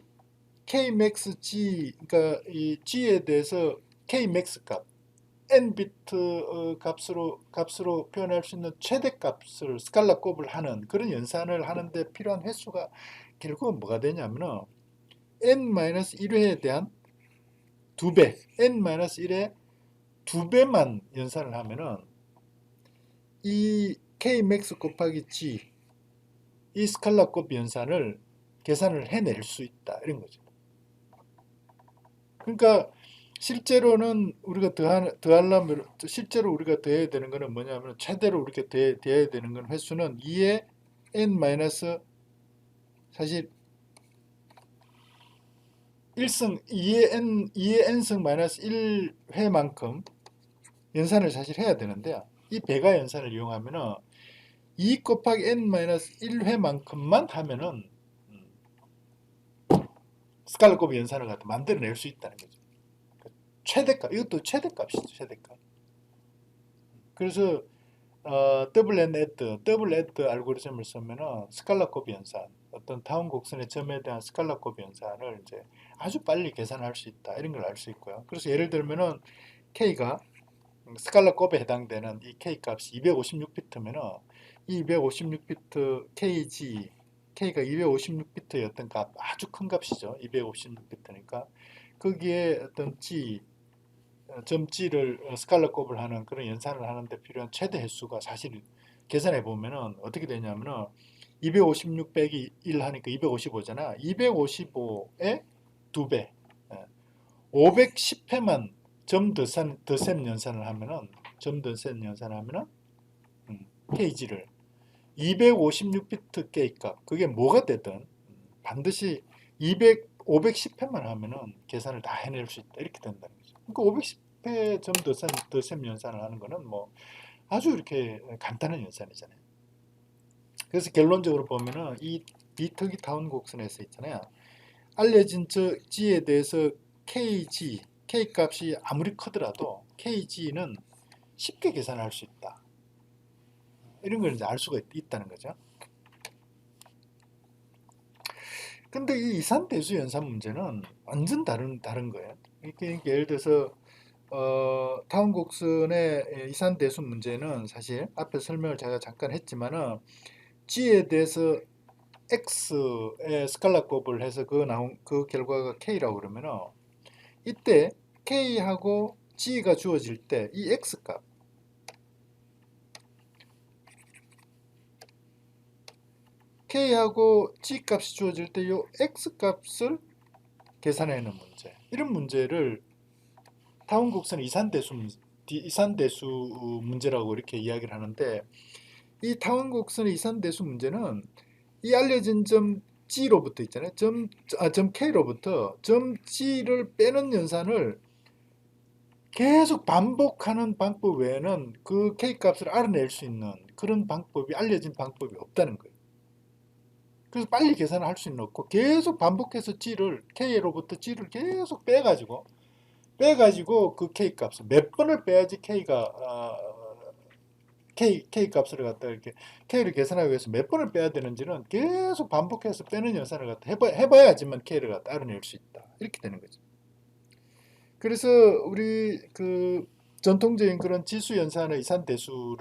kmax g, 그러니까 이 g에 대해서 kmax 값, n 비트 값으로 표현할 수 있는 최대값을 스칼라 곱을 하는 그런 연산을 하는데 필요한 횟수가 결국은 뭐가 되냐면은 n-1회에 대한 2배, n-1의 2배만 연산을 하면은 이 kmax 곱하기 g, 이 스칼라 곱 연산을 계산을 해낼 수 있다 이런 거죠. 그러니까 실제로는 우리가 더하려면 실제로 우리가 더해야 되는 거는 뭐냐면, 최대로 우리가 더해야 되는 건 횟수는 2의 n 마이너스, 사실 1승 2의 n승 마이너스 1회만큼 연산을 사실 해야 되는데요. 이 배가 연산을 이용하면은 2 곱하기 n 마이너스 1회만큼만 하면은 스칼라 곱의 연산을 갖다 만들어낼 수 있다는 거죠. 최대값, 이것도 최대값이죠, 최대값. 그래서 더블 앤 애드, 더블 애드 알고리즘을 쓰면은 스칼라 곱 연산, 어떤 타운 곡선의 점에 대한 스칼라 곱 연산을 이제 아주 빨리 계산할 수 있다, 이런 걸 알 수 있고요. 그래서 예를 들면은 k가 스칼라 곱에 해당되는 이 k 값이 256비트면은 이 256비트 k가 256비트였던 값, 아주 큰 값이죠. 256비트니까 거기에 어떤 점 G를 스칼라 곱을 하는 그런 연산을 하는데 필요한 최대 횟수가 사실 계산해 보면은 어떻게 되냐면은 256 빼기 1 하니까 255잖아. 255의 2배. 510회만 점 덧셈 연산을 하면은 점덧셈 연산을 하면은 KG를 256비트 게이 값, 그게 뭐가 되든 반드시 510회만 하면은 계산을 다 해낼 수 있다, 이렇게 된다는 거죠. 그러니까 510회 점 덧셈 연산을 하는 거는 뭐 아주 이렇게 간단한 연산이잖아요. 그래서 결론적으로 보면은 이 비터기 타운 곡선에서 있잖아요. 알려진 저 G에 대해서 K 값이 아무리 크더라도 KG는 쉽게 계산할 수 있다, 이런 걸 이제 알 수가 있다는 거죠. 근데 이 이산대수 연산 문제는 완전 다른 거예요. 이렇게 예를 들어서 타운 곡선의 이산대수 문제는 사실 앞에 설명을 제가 잠깐 했지만은 G에 대해서 X의 스칼라 곱을 해서 나온 그 결과가 K라고 그러면은 이때 K하고 G가 주어질 때 이 X 값, K하고 G 값이 주어질 때 이 X 값을 계산해내는 문제, 이런 문제를 타운 곡선의 이산대수 문제라고 이렇게 이야기를 하는데, 이 타원 곡선의 이산대수 문제는 이 알려진 점 G로부터 있잖아요. 점 K로부터 점 G를 빼는 연산을 계속 반복하는 방법 외에는 그 K 값을 알아낼 수 있는 그런 방법이, 알려진 방법이 없다는 거예요. 그래서 빨리 계산을 할 수는 없고 계속 반복해서 K로부터 G를 계속 빼가지고 그 K 값을 몇 번을 빼야지 K 값을 갖다 이렇게 K를 계산하기 위해서 몇 번을 빼야 되는지는 계속 반복해서 빼는 연산을 갖다 해봐야지만 K를 갖다 알아낼 수 있다, 이렇게 되는 거죠. 그래서 우리 그 전통적인 그런 지수 연산의 이산대수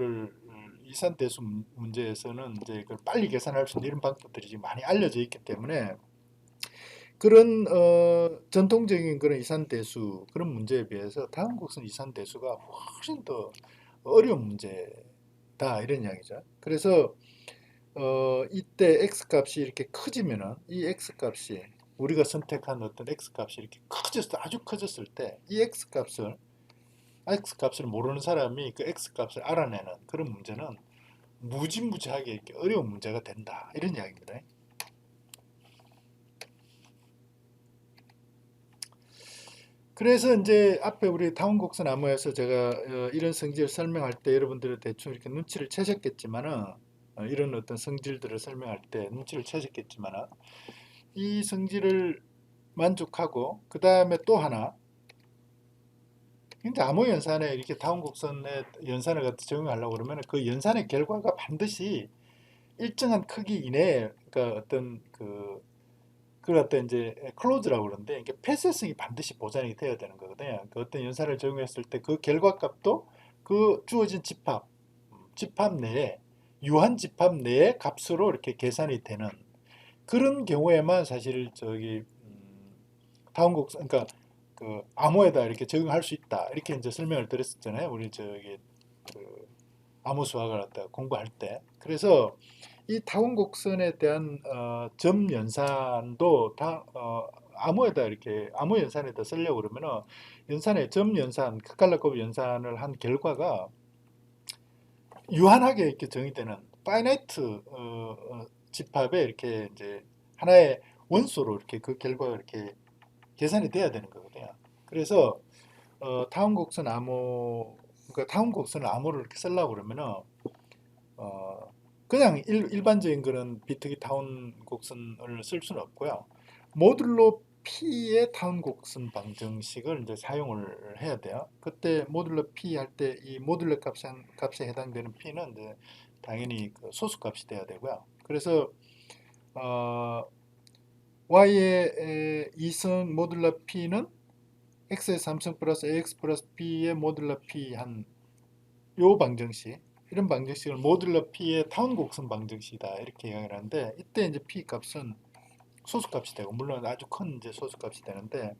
문제에서는 이제 그걸 빨리 계산할 수 있는 이런 방법들이 지금 많이 알려져 있기 때문에 그런 전통적인 그런 이산대수 그런 문제에 비해서 다음 곡선 이산대수가 훨씬 더 어려운 문제다, 이런 이야기죠. 그래서 이때 x 값이 이렇게 커지면은 이 x 값이 우리가 선택한 어떤 x 값이 이렇게 아주 커졌을 때 이 x 값을 모르는 사람이 그 x 값을 알아내는 그런 문제는 무지무지하게 이렇게 어려운 문제가 된다, 이런 이야기입니다. 그래서 이제 앞에 우리 타운곡선 암호에서 제가 이런 성질을 설명할 때 여러분들이 대충 이렇게 눈치를 채셨겠지만은, 이런 어떤 성질들을 설명할 때 눈치를 채셨겠지만은, 이 성질을 만족하고 그 다음에 또 하나, 근데 암호 연산에 이렇게 타운곡선의 연산을 갖다 적용하려고 그러면 그 연산의 결과가 반드시 일정한 크기 이내에, 그러니까 어떤 그걸 갖다 이제 클로즈라고 그러는데, 이게 폐쇄성이 반드시 보장이 되어야 되는 거거든요. 그 어떤 연산을 적용했을 때 그 결과값도 그 주어진 집합 내에, 유한 집합 내의 값으로 이렇게 계산이 되는 그런 경우에만 사실 타운곡선, 그러니까 그 암호에다 이렇게 적용할 수 있다, 이렇게 이제 설명을 드렸었잖아요. 우리 그 암호 수학을 갖다 공부할 때. 그래서 이 타원곡선에 대한 점 연산도 다 암호에다 이렇게 암호 연산에다 쓰려고 그러면은 연산의 점 연산, 크칼라급 연산을 한 결과가 유한하게 이렇게 정의되는 파이나이트 집합에 이렇게 이제 하나의 원소로 이렇게 그 결과가 이렇게 계산이 돼야 되는 거거든요. 그래서 타운 곡선 암호, 그러니까 타운 곡선을 암호를 이렇게 쓰려고 그러면은 그냥 일반적인 그런 비트기 타운 곡선을 쓸 수는 없고요. 모듈로 P의 타운 곡선 방정식을 이제 사용을 해야 돼요. 그때 모듈로 P 할 때 이 모듈러 값에 해당되는 P는 이제 당연히 그 소수값이 돼야 되고요. 그래서 어, Y의 2성 모듈러 P는 X의 3성 플러스 AX 플러스 B의 모듈러 P 한 요 방정식, 이런 방정식을 모듈러 P의 타운 곡선 방정식이다 이렇게 이야기를 하는데, 이때 이제 P 값은 소수값이 되고, 물론 아주 큰 이제 소수값이 되는데,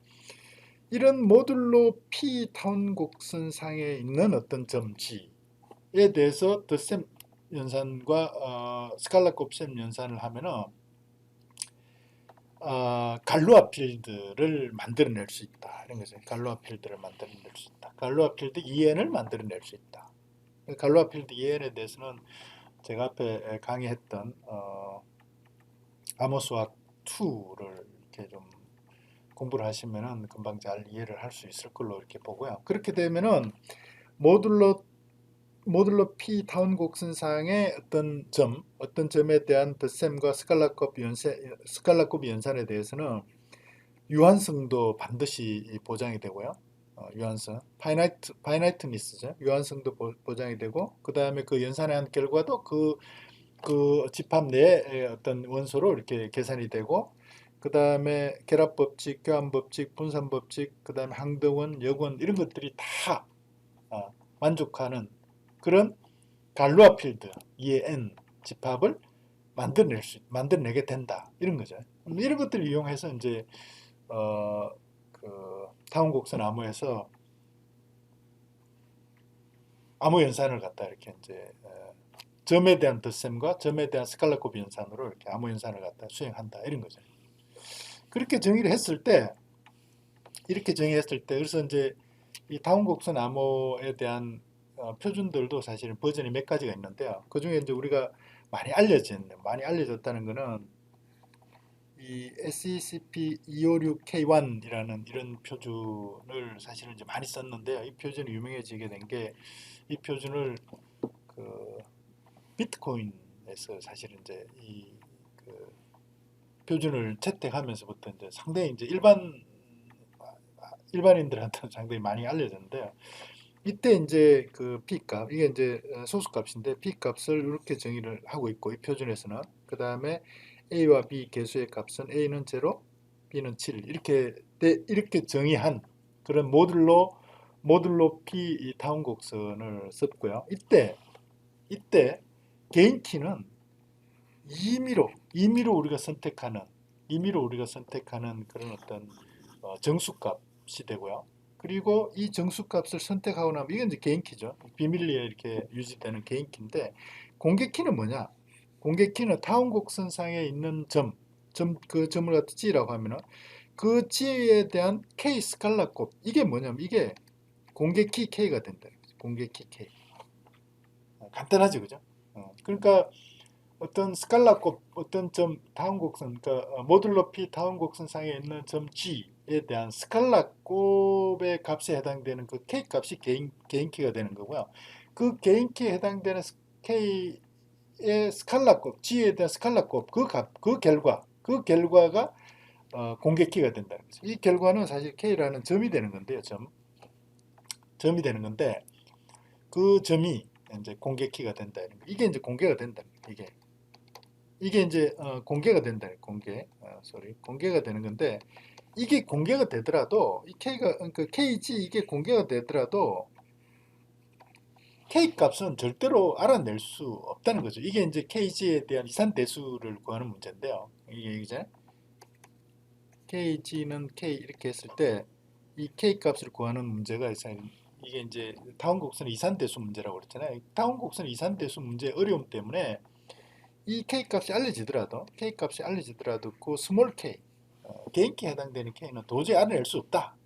이런 모듈로 P 타운 곡선 상에 있는 어떤 점 G에 대해서 덧셈 연산과 스칼라 곱셈 연산을 하면은 갈로아 필드를 만들어낼 수 있다 이런 거죠. 갈로아 필드를 만들어낼 수 있다. 갈로아 필드 EN을 만들어낼 수 있다. 갈로아 필드 EN에 대해서는 제가 앞에 강의했던 아모스와 2를 이렇게 좀 공부를 하시면은 금방 잘 이해를 할 수 있을 걸로 이렇게 보고요. 그렇게 되면은 모듈러 P 타운 곡선상의 어떤 점에 대한 덧셈과 스칼라급 연산에 대해서는 유한성도 반드시 보장이 되고요. 유한성, 파이나이트니스죠. 유한성도 보장이 되고, 그 다음에 그 연산의 한 결과도 그 집합 내의 어떤 원소로 이렇게 계산이 되고, 그 다음에 결합법칙, 교환법칙, 분산법칙, 그 다음에 항등원, 역원 이런 것들이 다 만족하는 그런 갈루아 필드 EN 집합을 만들어내게 된다 이런 거죠. 이런 것들을 이용해서 이제 그 타운 곡선 암호에서 암호 연산을 갖다 이렇게 이제 점에 대한 덧셈과 점에 대한 스칼라급 연산으로 이렇게 암호 연산을 갖다 수행한다 이런 거죠. 그렇게 정의를 했을 때, 그래서 이제 이 타운 곡선 암호에 대한 표준들도 사실은 버전이 몇 가지가 있는데요. 그 중에 이제 우리가 많이 알려졌다는 거는 이 SECP 256K1이라는 이런 표준을 사실은 이제 많이 썼는데요. 이 표준이 유명해지게 된 게, 이 표준을 그 비트코인에서 사실은 이제 그 표준을 채택하면서부터 이제 상당히 이제 일반인들한테는 상당히 많이 알려졌는데요. 이때 이제 그 P값, 이게 이제 소수값인데 P값을 이렇게 정의를 하고 있고, 이 표준에서는. 그 다음에 A와 B 개수의 값은 A는 0, B는 7 이렇게 정의한 그런 모듈로 P 타운 곡선을 썼고요. 이때 개인 키는 임의로 우리가 선택하는 그런 어떤 정수값이 되고요. 그리고 이 정수값을 선택하고 나면 이건 이제 개인 키죠. 비밀리에 이렇게 유지되는 개인 키인데, 공개 키는 뭐냐? 공개 키는 타운 곡선상에 있는 그 점을 갖다 G라고 하면은 그 G에 대한 K 스칼라곱, 이게 뭐냐면 이게 공개 키 K가 된다. 공개 키 K. 간단하지, 그죠? 그러니까 어떤 스칼라곱, 어떤 점 다운 곡선, 그러니까 모듈러 P 다운 곡선상에 있는 점 G에 대한 스칼라곱의 값에 해당되는 그 K 값이 개인 키가 되는 거고요. 그 개인 키에 해당되는 K의 스칼라곱, G에 대한 스칼라곱, 그 결과가 공개 키가 된다는 거죠. 이 결과는 사실 K라는 점이 되는 건데요. 점이 되는 건데, 그 점이 이제 공개 키가 된다. 이게 이제 공개가 된다. 이게 이제 공개가 된다. 공개가 되는 건데, 이게 공개가 되더라도 이 K가 그 KG 이게 공개가 되더라도 K 값은 절대로 알아낼 수 없다는 거죠. 이게 이제 KG에 대한 이산 대수를 구하는 문제인데요. 이제 KG는 K 이렇게 했을 때 이 K 값을 구하는 문제가 있어요. 이게 이제 타운 곡선 이산대수 문제라고 그랬잖아요. 타운 곡선 이산대수 문제의 어려움 때문에 이 K 값이 알려지더라도 그 스몰 K, 개인기에 해당되는 K는 도저히 알아낼 수 없다.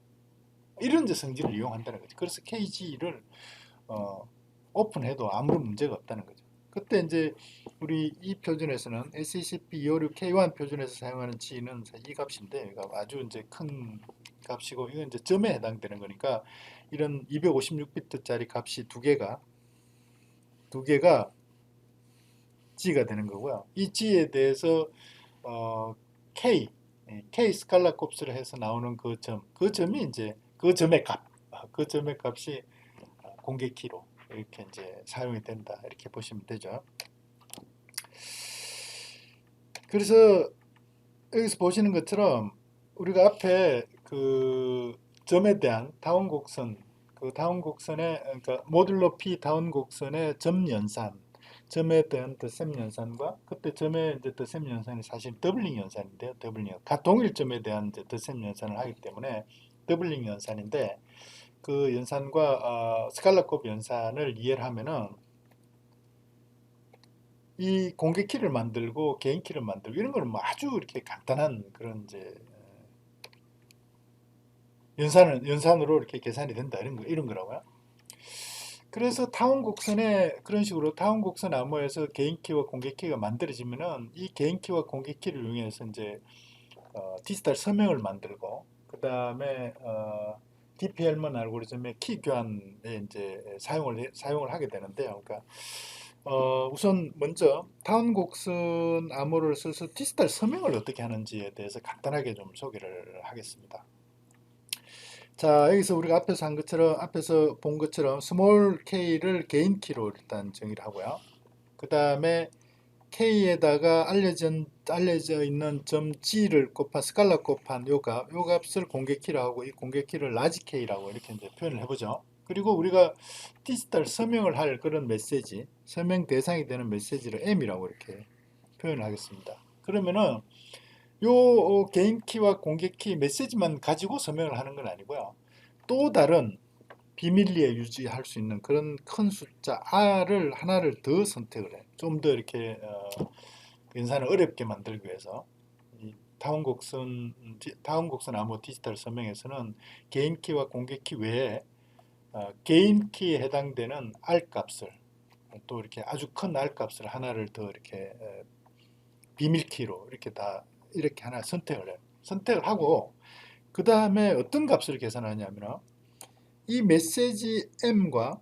이런 이제 성질을 이용한다는 거죠. 그래서 KG를 오픈해도 아무런 문제가 없다는 거죠. 그때 이제 우리 이 표준에서는 SECP 256K1 표준에서 사용하는 G는 이 값인데, 이거 아주 이제 큰 값이고, 이건 이제 점에 해당되는 거니까 이런 256비트짜리 값이 두 개가 G가 되는 거고요. 이 G에 대해서 어, K 스칼라 곱수를 해서 나오는 그 점이 이제 그 점의 값, 그 점의 값이 공개 키로 이렇게 이제 사용이 된다. 이렇게 보시면 되죠. 그래서 여기서 보시는 것처럼 우리가 앞에 그 점에 대한 다운 곡선, 그 다운 곡선의 그러니까 모듈러 P 다운 곡선의 점 연산, 점에 대한 덧셈 연산과 그때 점의 이제 덧셈 연산이 사실 더블링 연산인데요. 더블링 동일 점에 대한 이제 덧셈 연산을 하기 때문에 더블링 연산인데 그 연산과 스칼라곱 연산을 이해를 하면은 이 공개 키를 만들고 개인 키를 만들고 이런 거는 뭐 아주 이렇게 간단한 그런 이제 연산으로 이렇게 계산이 된다 이런 거라고요. 그래서 타원 곡선에 그런 식으로 타원 곡선 암호에서 개인 키와 공개 키가 만들어지면은 이 개인 키와 공개 키를 이용해서 이제 디지털 서명을 만들고 그 다음에 DP-헬먼 알고리즘의 키 교환에 이제 사용을 하게 되는데요. 그러니까 우선 먼저 타운 곡선 암호를 써서 디지털 서명을 어떻게 하는지에 대해서 간단하게 좀 소개를 하겠습니다. 자, 여기서 우리가 앞에서 본 것처럼 스몰 k를 개인 키로 일단 정의를 하고요. 그 다음에 k에다가 알려져 있는 점 g를 스칼라 곱한 요 값을 공개 키로 하고 이 공개 키를 라지 k라고 이렇게 이제 표현을 해보죠. 그리고 우리가 디지털 서명을 할 그런 메시지, 서명 대상이 되는 메시지를 m이라고 이렇게 표현을 하겠습니다. 그러면은 요 개인 키와 공개 키 메시지만 가지고 서명을 하는 건 아니고요. 또 다른 비밀리에 유지할 수 있는 그런 큰 숫자 R을 하나를 더 선택을 해. 좀 더 이렇게 연산을 어렵게 만들기 위해서 이 다운곡선 암호 디지털 서명에서는 개인 키와 공개 키 외에 개인 키에 해당되는 R 값을 또 이렇게 아주 큰 R 값을 하나를 더 이렇게 비밀 키로 이렇게 하나 선택을 해요. 선택을 하고 그 다음에 어떤 값을 계산하냐면 이 메시지 M과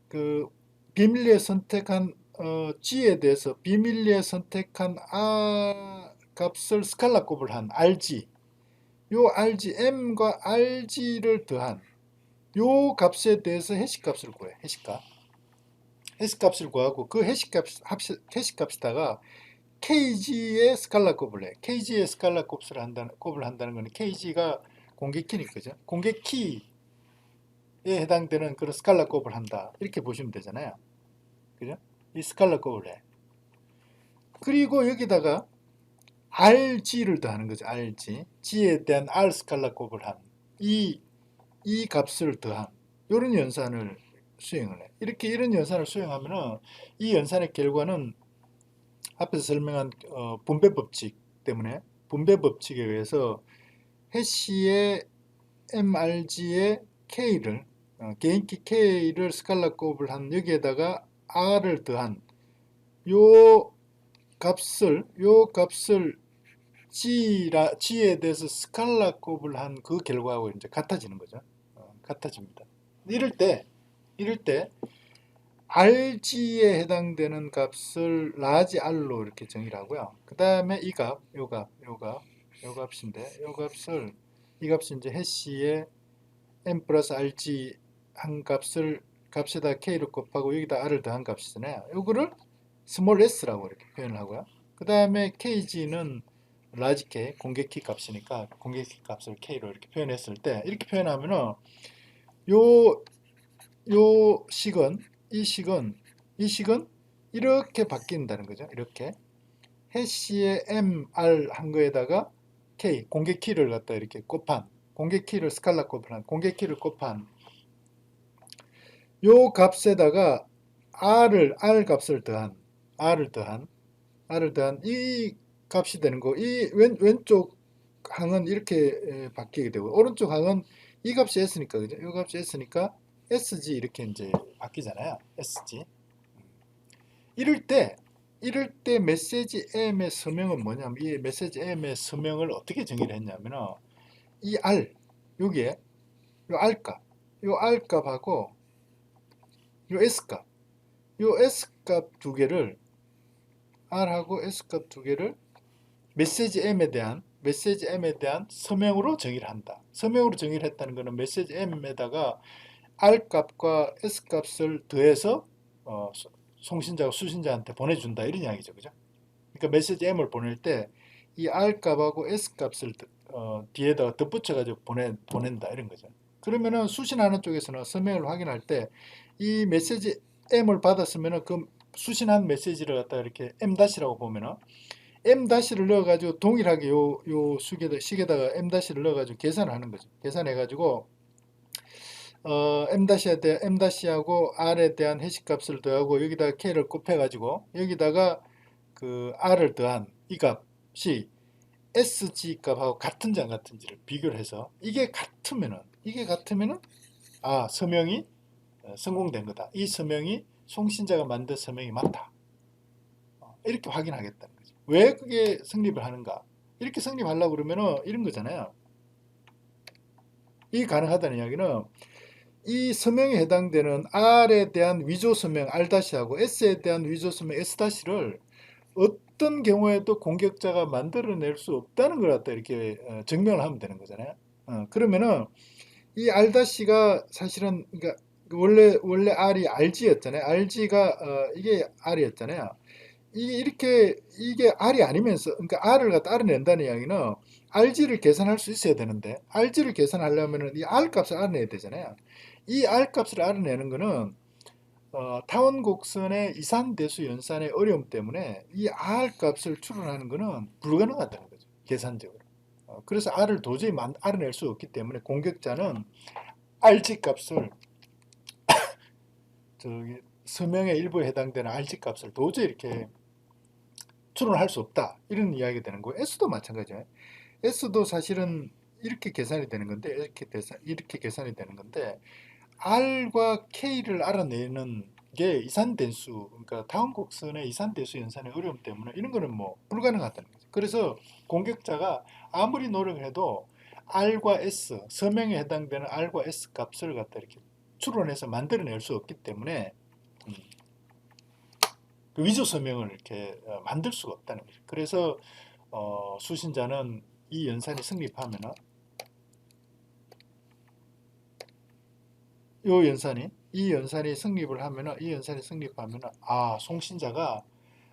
그 비밀리에 선택한 G에 대해서 비밀리에 선택한 R 값을 스칼라 곱을 한 RG 요 RG M과 RG를 더한 요 값에 대해서 해시값을 구해. 해시값을 구하고 그 해시값에다가 KG의 스칼라 곱을 해. KG의 스칼라 곱을 한다는 거는 KG가 공개 키니까 그죠? 공개 키에 해당되는 그런 스칼라 곱을 한다. 이렇게 보시면 되잖아요. 그죠? 이 스칼라 곱을 해. 그리고 여기다가 RG를 더하는 거죠. RG. G에 대한 R 스칼라 곱을 한 이 값을 더한 이런 연산을 수행을 해. 이런 연산을 수행하면은 이 연산의 결과는 앞에서 설명한 분배 법칙 때문에 분배 법칙에 의해서 해시의 MRG의 K를 개인키 K를 스칼라 곱을 한 여기에다가 R을 더한 요 값을 G에 대해서 스칼라 곱을 한 그 결과하고 이제 같아지는 거죠. 같아집니다. 이럴 때 RG에 해당되는 값을 라지 R로 이렇게 정의를 하고요. 그 다음에 요 값인데, 이 값이 이제 해시의 M 플러스 RG 한 값에다 K를 곱하고 여기다 R을 더한 값이잖아요. 요거를 스몰 s라고 이렇게 표현을 하고요. 그 다음에 KG는 라지 K, 공개 키 값이니까 공개 키 값을 K로 이렇게 표현했을 때, 이렇게 표현하면은 요, 이 식은 이렇게 바뀐다는 거죠. 이렇게 해시의 MR 한 거에다가 K, 공개 키를 갖다 이렇게 공개 키를 스칼라 곱한, 공개 키를 곱한 요 값에다가 R 값을 더한 이 값이 되는 거. 이 왼쪽 항은 이렇게 바뀌게 되고 오른쪽 항은 이 값이 S니까 그죠? 이 값이 S니까 SG 이렇게 이제 바뀌잖아요. SG. 이럴 때 메시지 M의 서명은 뭐냐면, 이 메시지 M의 서명을 어떻게 정의를 했냐면은, 이 R, 여기에 요 R 값, 요 R 값하고 요 S 값, 요 S 값 두 개를, R하고 S 값 두 개를 메시지 M에 대한 서명으로 정의를 한다. 서명으로 정의를 했다는 것은 메시지 M에다가 R 값과 S 값을 더해서 송신자가 수신자한테 보내준다, 이런 이야기죠, 그죠? 그러니까 메시지 M을 보낼 때 이 R 값하고 S 값을 뒤에다가 덧붙여가지고 보낸다, 이런 거죠. 그러면은 수신하는 쪽에서는 서명을 확인할 때 이 메시지 M을 받았으면은 그 수신한 메시지를 갖다 이렇게 M-라고 보면은 M-를 넣어가지고 동일하게 요 식에다가 M-를 넣어가지고 계산을 하는 거죠. 계산해가지고 M-하고 R에 대한 해시값을 더하고 여기다가 K를 곱해가지고 여기다가 그 R을 더한 이 값이 SG 값하고 같은지 안 같은지를 비교를 해서 이게 같으면은 서명이 성공된 거다. 이 서명이 송신자가 만든 서명이 맞다. 이렇게 확인하겠다는 거죠. 왜 그게 성립을 하는가? 이렇게 성립하려고 그러면은 이런 거잖아요. 이 가능하다는 이야기는 이 서명에 해당되는 R에 대한 위조 서명 R-하고 S에 대한 위조 서명 S-를 어떤 경우에도 공격자가 만들어낼 수 없다는 걸 갖다 이렇게 증명을 하면 되는 거잖아요. 그러면은 이 R-가 사실은, 그러니까 원래 R이 RG였잖아요. RG가 이게 R이었잖아요. 이게 R이 아니면서, 그러니까 R을 갖다 알아낸다는 이야기는 RG를 계산할 수 있어야 되는데, RG를 계산하려면은 이 R 값을 알아내야 되잖아요. 이 R 값을 알아내는 거는 타원 곡선의 이산대수 연산의 어려움 때문에 이 R 값을 추론하는 것은 불가능하다는 거죠, 계산적으로. 그래서 R을 도저히 알아낼 수 없기 때문에 공격자는 RG 값을, 서명의 일부에 해당되는 RG 값을 도저히 이렇게 추론할 수 없다, 이런 이야기가 되는 거예요. S도 마찬가지예요. S도 사실은 이렇게 계산이 되는 건데, 이렇게 계산이 되는 건데, R과 K를 알아내는 게 이산대수, 그러니까 다운곡선의 이산대수 연산의 어려움 때문에 이런 거는 뭐 불가능하다는 거죠. 그래서 공격자가 아무리 노력을 해도 R과 S, 서명에 해당되는 R과 S 값을 갖다 이렇게 추론해서 만들어낼 수 없기 때문에 음, 그 위조 서명을 이렇게 만들 수가 없다는 거죠. 그래서 수신자는 이 연산이 성립하면은 이 연산이 성립을 하면은 송신자가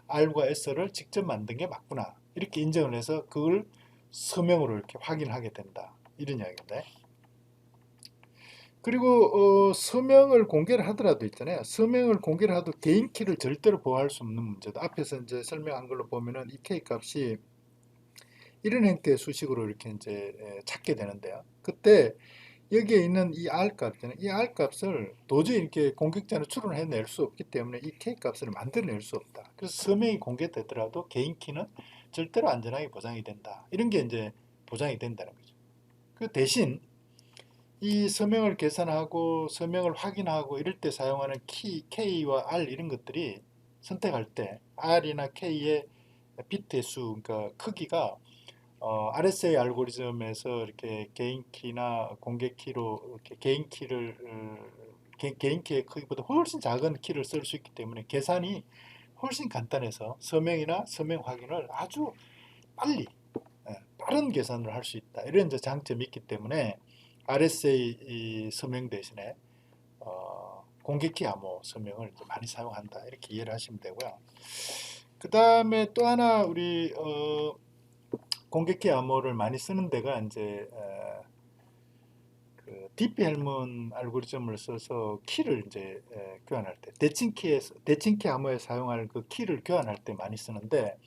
R과 S를 직접 만든 게 맞구나, 이렇게 인정을 해서 그걸 서명으로 이렇게 확인하게 된다, 이런 이야기인데, 그리고 서명을 공개를 하더라도 있잖아요. 서명을 공개를 하도 개인 키를 절대로 보호할 수 없는 문제도, 앞에서 이제 설명한 걸로 보면은 이 K 값이 이런 형태의 수식으로 이렇게 이제 찾게 되는데요. 그때 여기에 있는 이 R 값이잖아요. 이 R 값을 도저히 이렇게 공격자는 추론해낼 수 없기 때문에 이 K 값을 만들어낼 수 없다. 그래서 서명이 공개되더라도 개인 키는 절대로 안전하게 보장이 된다, 이런 게 이제 보장이 된다는 거죠. 그 대신 이 서명을 계산하고 서명을 확인하고 이럴 때 사용하는 키, K와 R, 이런 것들이 선택할 때 R이나 K의 비트의 수, 그러니까 크기가 RSA 알고리즘에서 이렇게 개인 키나 공개 키로 이렇게 개인 키의 크기보다 훨씬 작은 키를 쓸 수 있기 때문에 계산이 훨씬 간단해서 서명이나 서명 확인을 아주 빨리, 빠른 계산을 할 수 있다, 이런 이제 장점이 있기 때문에 RSA 이 서명 대신에 공개키 암호 서명을 이제 많이 사용한다, 이렇게 이해를 하시면 되고요. 그 다음에 또 하나 우리 공개키 암호를 많이 쓰는 데가 이제 그 DP-헬먼 알고리즘을 써서 키를 이제 교환할 때, 대칭키 암호에 사용할 그 키를 교환할 때 많이 쓰는데,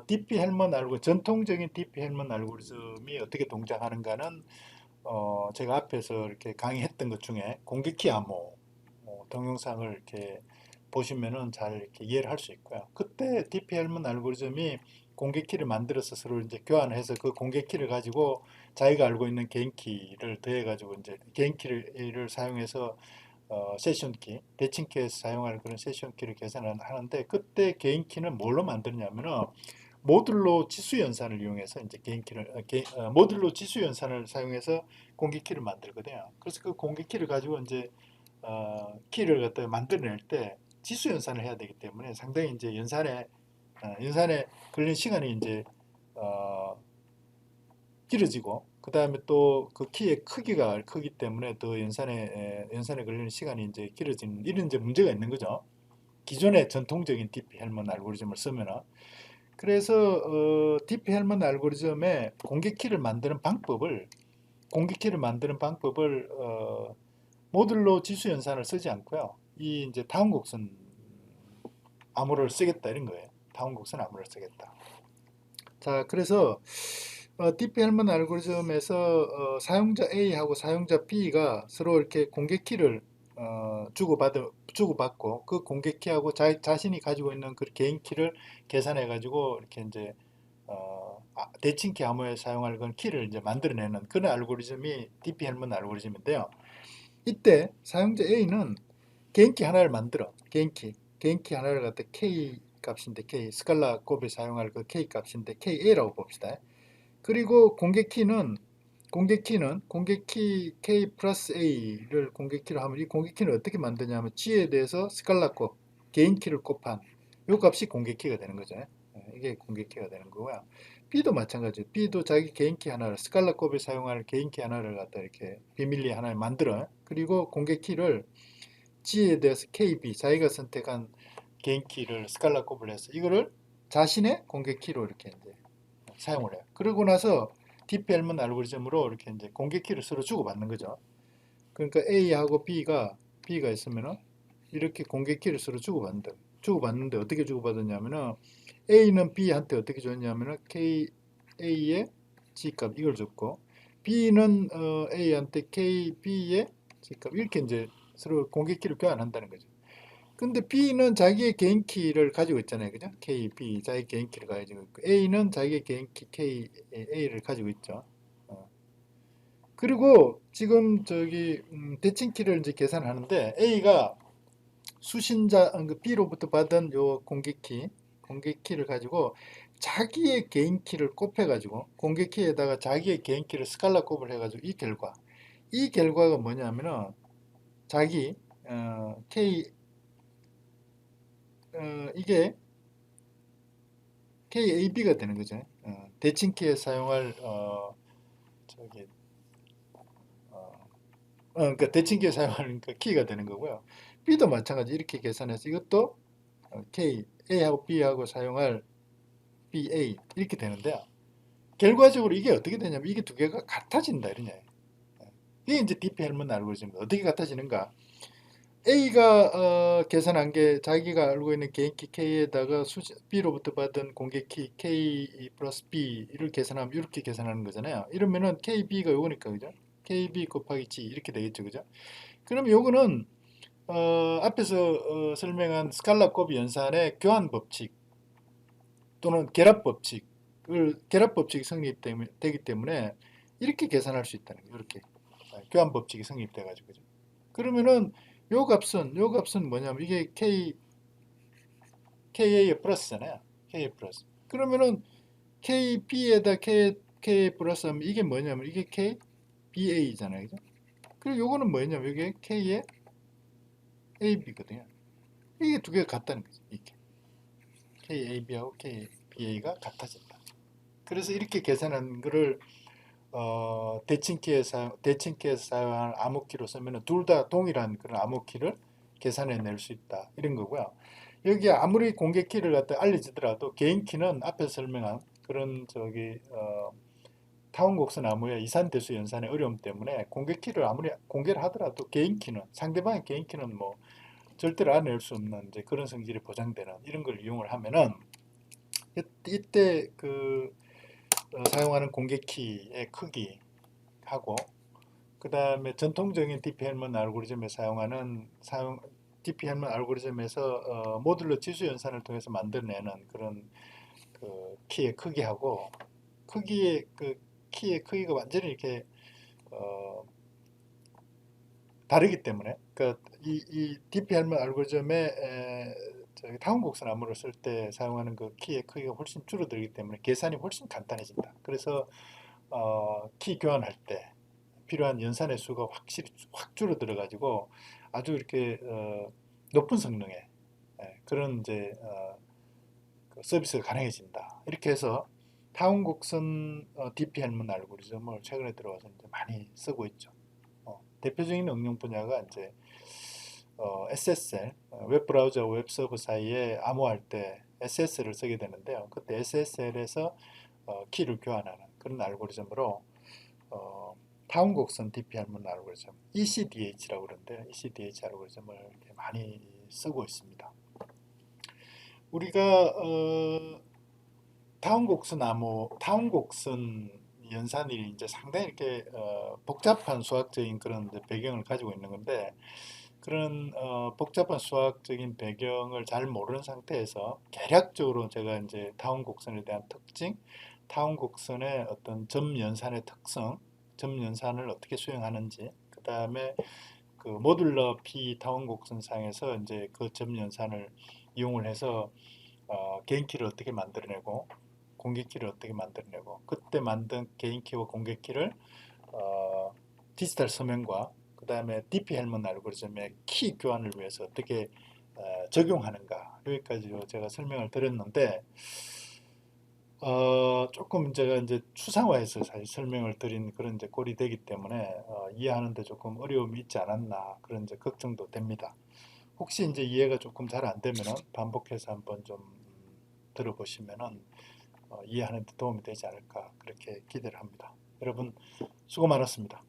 DP-헬먼 전통적인 DP-헬먼 알고리즘이 어떻게 동작하는가는 제가 앞에서 이렇게 강의했던 것 중에 공개키 암호 동영상을 이렇게 보시면은 잘 이렇게 이해를 할 수 있고요. 그때 DP-헬먼 알고리즘이 공개키를 만들어서 서로 이제 교환해서 그 공개키를 가지고 자기가 알고 있는 개인키를 더해가지고 이제 개인키를 사용해서 세션키, 대칭키에서 사용할 그런 세션키를 계산하는데 그때 개인키는 뭘로 만드냐면은 모듈로 지수 연산을 이용해서 이제 모듈로 지수 연산을 사용해서 공개키를 만들거든요. 그래서 그 공개키를 가지고 이제 키를 갖다 만들어낼 때 지수 연산을 해야 되기 때문에 상당히 이제 연산에 걸리는 시간이 이제 어, 길어지고 그 다음에 또 그 키의 크기가 크기 때문에 더 연산에 걸리는 시간이 이제 길어지는 이런 이제 문제가 있는 거죠. 기존의 전통적인 DP 헬먼 알고리즘을 쓰면은 그래서 DP 헬먼 알고리즘의 공개키를 만드는 방법을 모듈로 지수 연산을 쓰지 않고요. 이 이제 다음 곡선 암호를 쓰겠다 이런 거예요. 다음 곡선 암호를 쓰겠다. 자, 그래서 DP 헬먼 알고리즘에서 사용자 A하고 사용자 B가 서로 이렇게 공개키를 주고받고 그 공개키하고 자신이 가지고 있는 그 개인 키를 계산해 가지고 이렇게 이제 대칭키 암호에 사용할 그런 키를 이제 만들어내는 그런 알고리즘이 DP 헬먼 알고리즘인데요. 이때 사용자 A는 개인키 하나를 만들어. 개인키 하나를 갖다 K 값인데 K 스칼라 곱에 사용할 그 K 값인데 KA라고 봅시다. 그리고 공개키 K 플러스 A를 공개키로 하면 이 공개키는 어떻게 만드냐면 G에 대해서 스칼라 곱 개인키를 곱한 요 값이 공개키가 되는 거죠. 이게 공개키가 되는 거고요. B도 마찬가지예요. B도 자기 개인키 하나를 스칼라 곱에 사용할 개인키 하나를 갖다 이렇게 비밀리 하나를 만들어. 그리고 공개키를 G에 대해서 KB 자기가 선택한 개인키를 스칼라 곱을 해서 이거를 자신의 공개키로 이렇게 이제 사용을 해요. 그러고 나서 DPL문 알고리즘으로 이렇게 이제 공개키를 서로 주고받는 거죠. 그러니까 A하고 B가 있으면은 이렇게 공개키를 서로 주고받는데 어떻게 주고받았냐면은 A는 B한테 어떻게 줬냐면은 KA의 G값 이걸 줬고 B는 A한테 KB의 G값 이렇게 이제 서로 공개키를 교환한다는 거죠. 근데 B는 자기의 개인 키를 가지고 있잖아요. 그죠? K, B, 자기 개인 키를 가지고 있고, A는 자기의 개인 키 K, A를 가지고 있죠. 그리고 지금 저기 대칭 키를 이제 계산하는데 A가 그 B로부터 받은 요 공개키를 가지고 자기의 개인 키를 곱해가지고 공개키에다가 자기의 개인 키를 스칼라 곱을 해가지고 이 결과가 뭐냐면은 자기 이게 KAB가 되는 거죠. 대칭키에 사용할 저기 그러니까 대칭키에 사용하는 그 키가 되는 거고요. B도 마찬가지 이렇게 계산해서 이것도 A하고 B하고 사용할 BA 이렇게 되는데요. 결과적으로 이게 어떻게 되냐면 이게 두 개가 같아진다 이러냐. 이게 이제 DP 헬먼 알고리즘입니다. 어떻게 같아지는가? A가 계산한 게 자기가 알고 있는 개인키 K에다가 B로부터 받은 공개키 K 플러스 B를 계산하면 이렇게 계산하는 거잖아요. 이러면은 KB가 요거니까 그죠? KB 곱하기 G 이렇게 되겠죠, 그죠? 그럼 요거는 앞에서 설명한 스칼라 곱 연산의 교환 법칙 또는 결합 법칙이 성립되기 때문에 이렇게 계산할 수 있다는 거예요. 이렇게 교환 법칙이 성립돼 가지고 그죠? 그러면은 요 값은 뭐냐면 이게 KA의 플러스잖아요. KA 플러스. 그러면은 KB에다 K 플러스 하면 이게 뭐냐면 이게 KBA잖아요. 그죠? 그리고 요거는 뭐냐면 이게 K의 AB거든요. 이게 두 개가 같다는 거죠. 이게 KAB하고 KBA가 같아진다. 그래서 이렇게 계산한 거를 대칭키에서 사용한 암호키로 쓰면 둘 다 동일한 그런 암호키를 계산해 낼 수 있다. 이런 거고요. 여기 아무리 공개키를 갖다 알려지더라도 개인키는 앞에서 설명한 그런 타원 곡선 암호의 이산대수 연산의 어려움 때문에 공개키를 아무리 공개를 하더라도 상대방의 개인키는 뭐 절대로 알아낼 수 없는 이제 그런 성질이 보장되는 이런 걸 이용을 하면은 이때 사용하는 공개키의 크기하고 그 다음에 전통적인 DP-헬먼 알고리즘에 사용하는 DP-헬먼 알고리즘에서 모듈러 지수 연산을 통해서 만들어내는 그런 그 키의 크기하고 크기의 그 키의 크기가 완전히 이렇게 어, 다르기 때문에 이 DP 할머 알고리즘에 저기 타운 곡선 암호를 쓸 때 사용하는 그 키의 크기가 훨씬 줄어들기 때문에 계산이 훨씬 간단해진다. 그래서 키 교환할 때 필요한 연산의 수가 확실히 확 줄어들어 가지고 아주 이렇게 높은 성능의 그런 이제 그 서비스가 가능해진다. 이렇게 해서 타운 곡선 DP 헬먼 알고리즘을 최근에 들어와서 이제 많이 쓰고 있죠. 대표적인 응용 분야가 이제 SSL 웹브라우저와 웹서버 사이에 암호할 때 SSL을 쓰게 되는데요. 그때 SSL에서 키를 교환하는 그런 알고리즘으로 어, 타운 곡선 DP 헬먼 알고리즘 ECDH라고 그러는데 ECDH 알고리즘을 이렇게 많이 쓰고 있습니다. 우리가 타운 곡선 연산이 이제 상당히 이렇게 복잡한 수학적인 그런 이제 배경을 가지고 있는 건데 그런 복잡한 수학적인 배경을 잘 모르는 상태에서 개략적으로 제가 이제 타운 곡선에 대한 특징, 타운 곡선의 어떤 점 연산의 특성, 점 연산을 어떻게 수행하는지, 그 다음에 그 모듈러 P 타운 곡선상에서 이제 그 점 연산을 이용을 해서 개인키를 어떻게 만들어내고 공개키를 어떻게 만들어내고 그때 만든 개인키와 공개키를 어, 디지털 서명과 그 다음에 DP 헬먼 알고리즘의 키 교환을 위해서 어떻게 적용하는가 여기까지 제가 설명을 드렸는데 조금 제가 이제 추상화해서 사실 설명을 드린 그런 이제 꼴이 되기 때문에 이해하는데 조금 어려움이 있지 않았나 그런 이제 걱정도 됩니다. 혹시 이제 이해가 조금 잘 안 되면은 반복해서 한번 좀 들어보시면은 이해하는 데 도움이 되지 않을까 그렇게 기대를 합니다. 여러분 수고 많았습니다.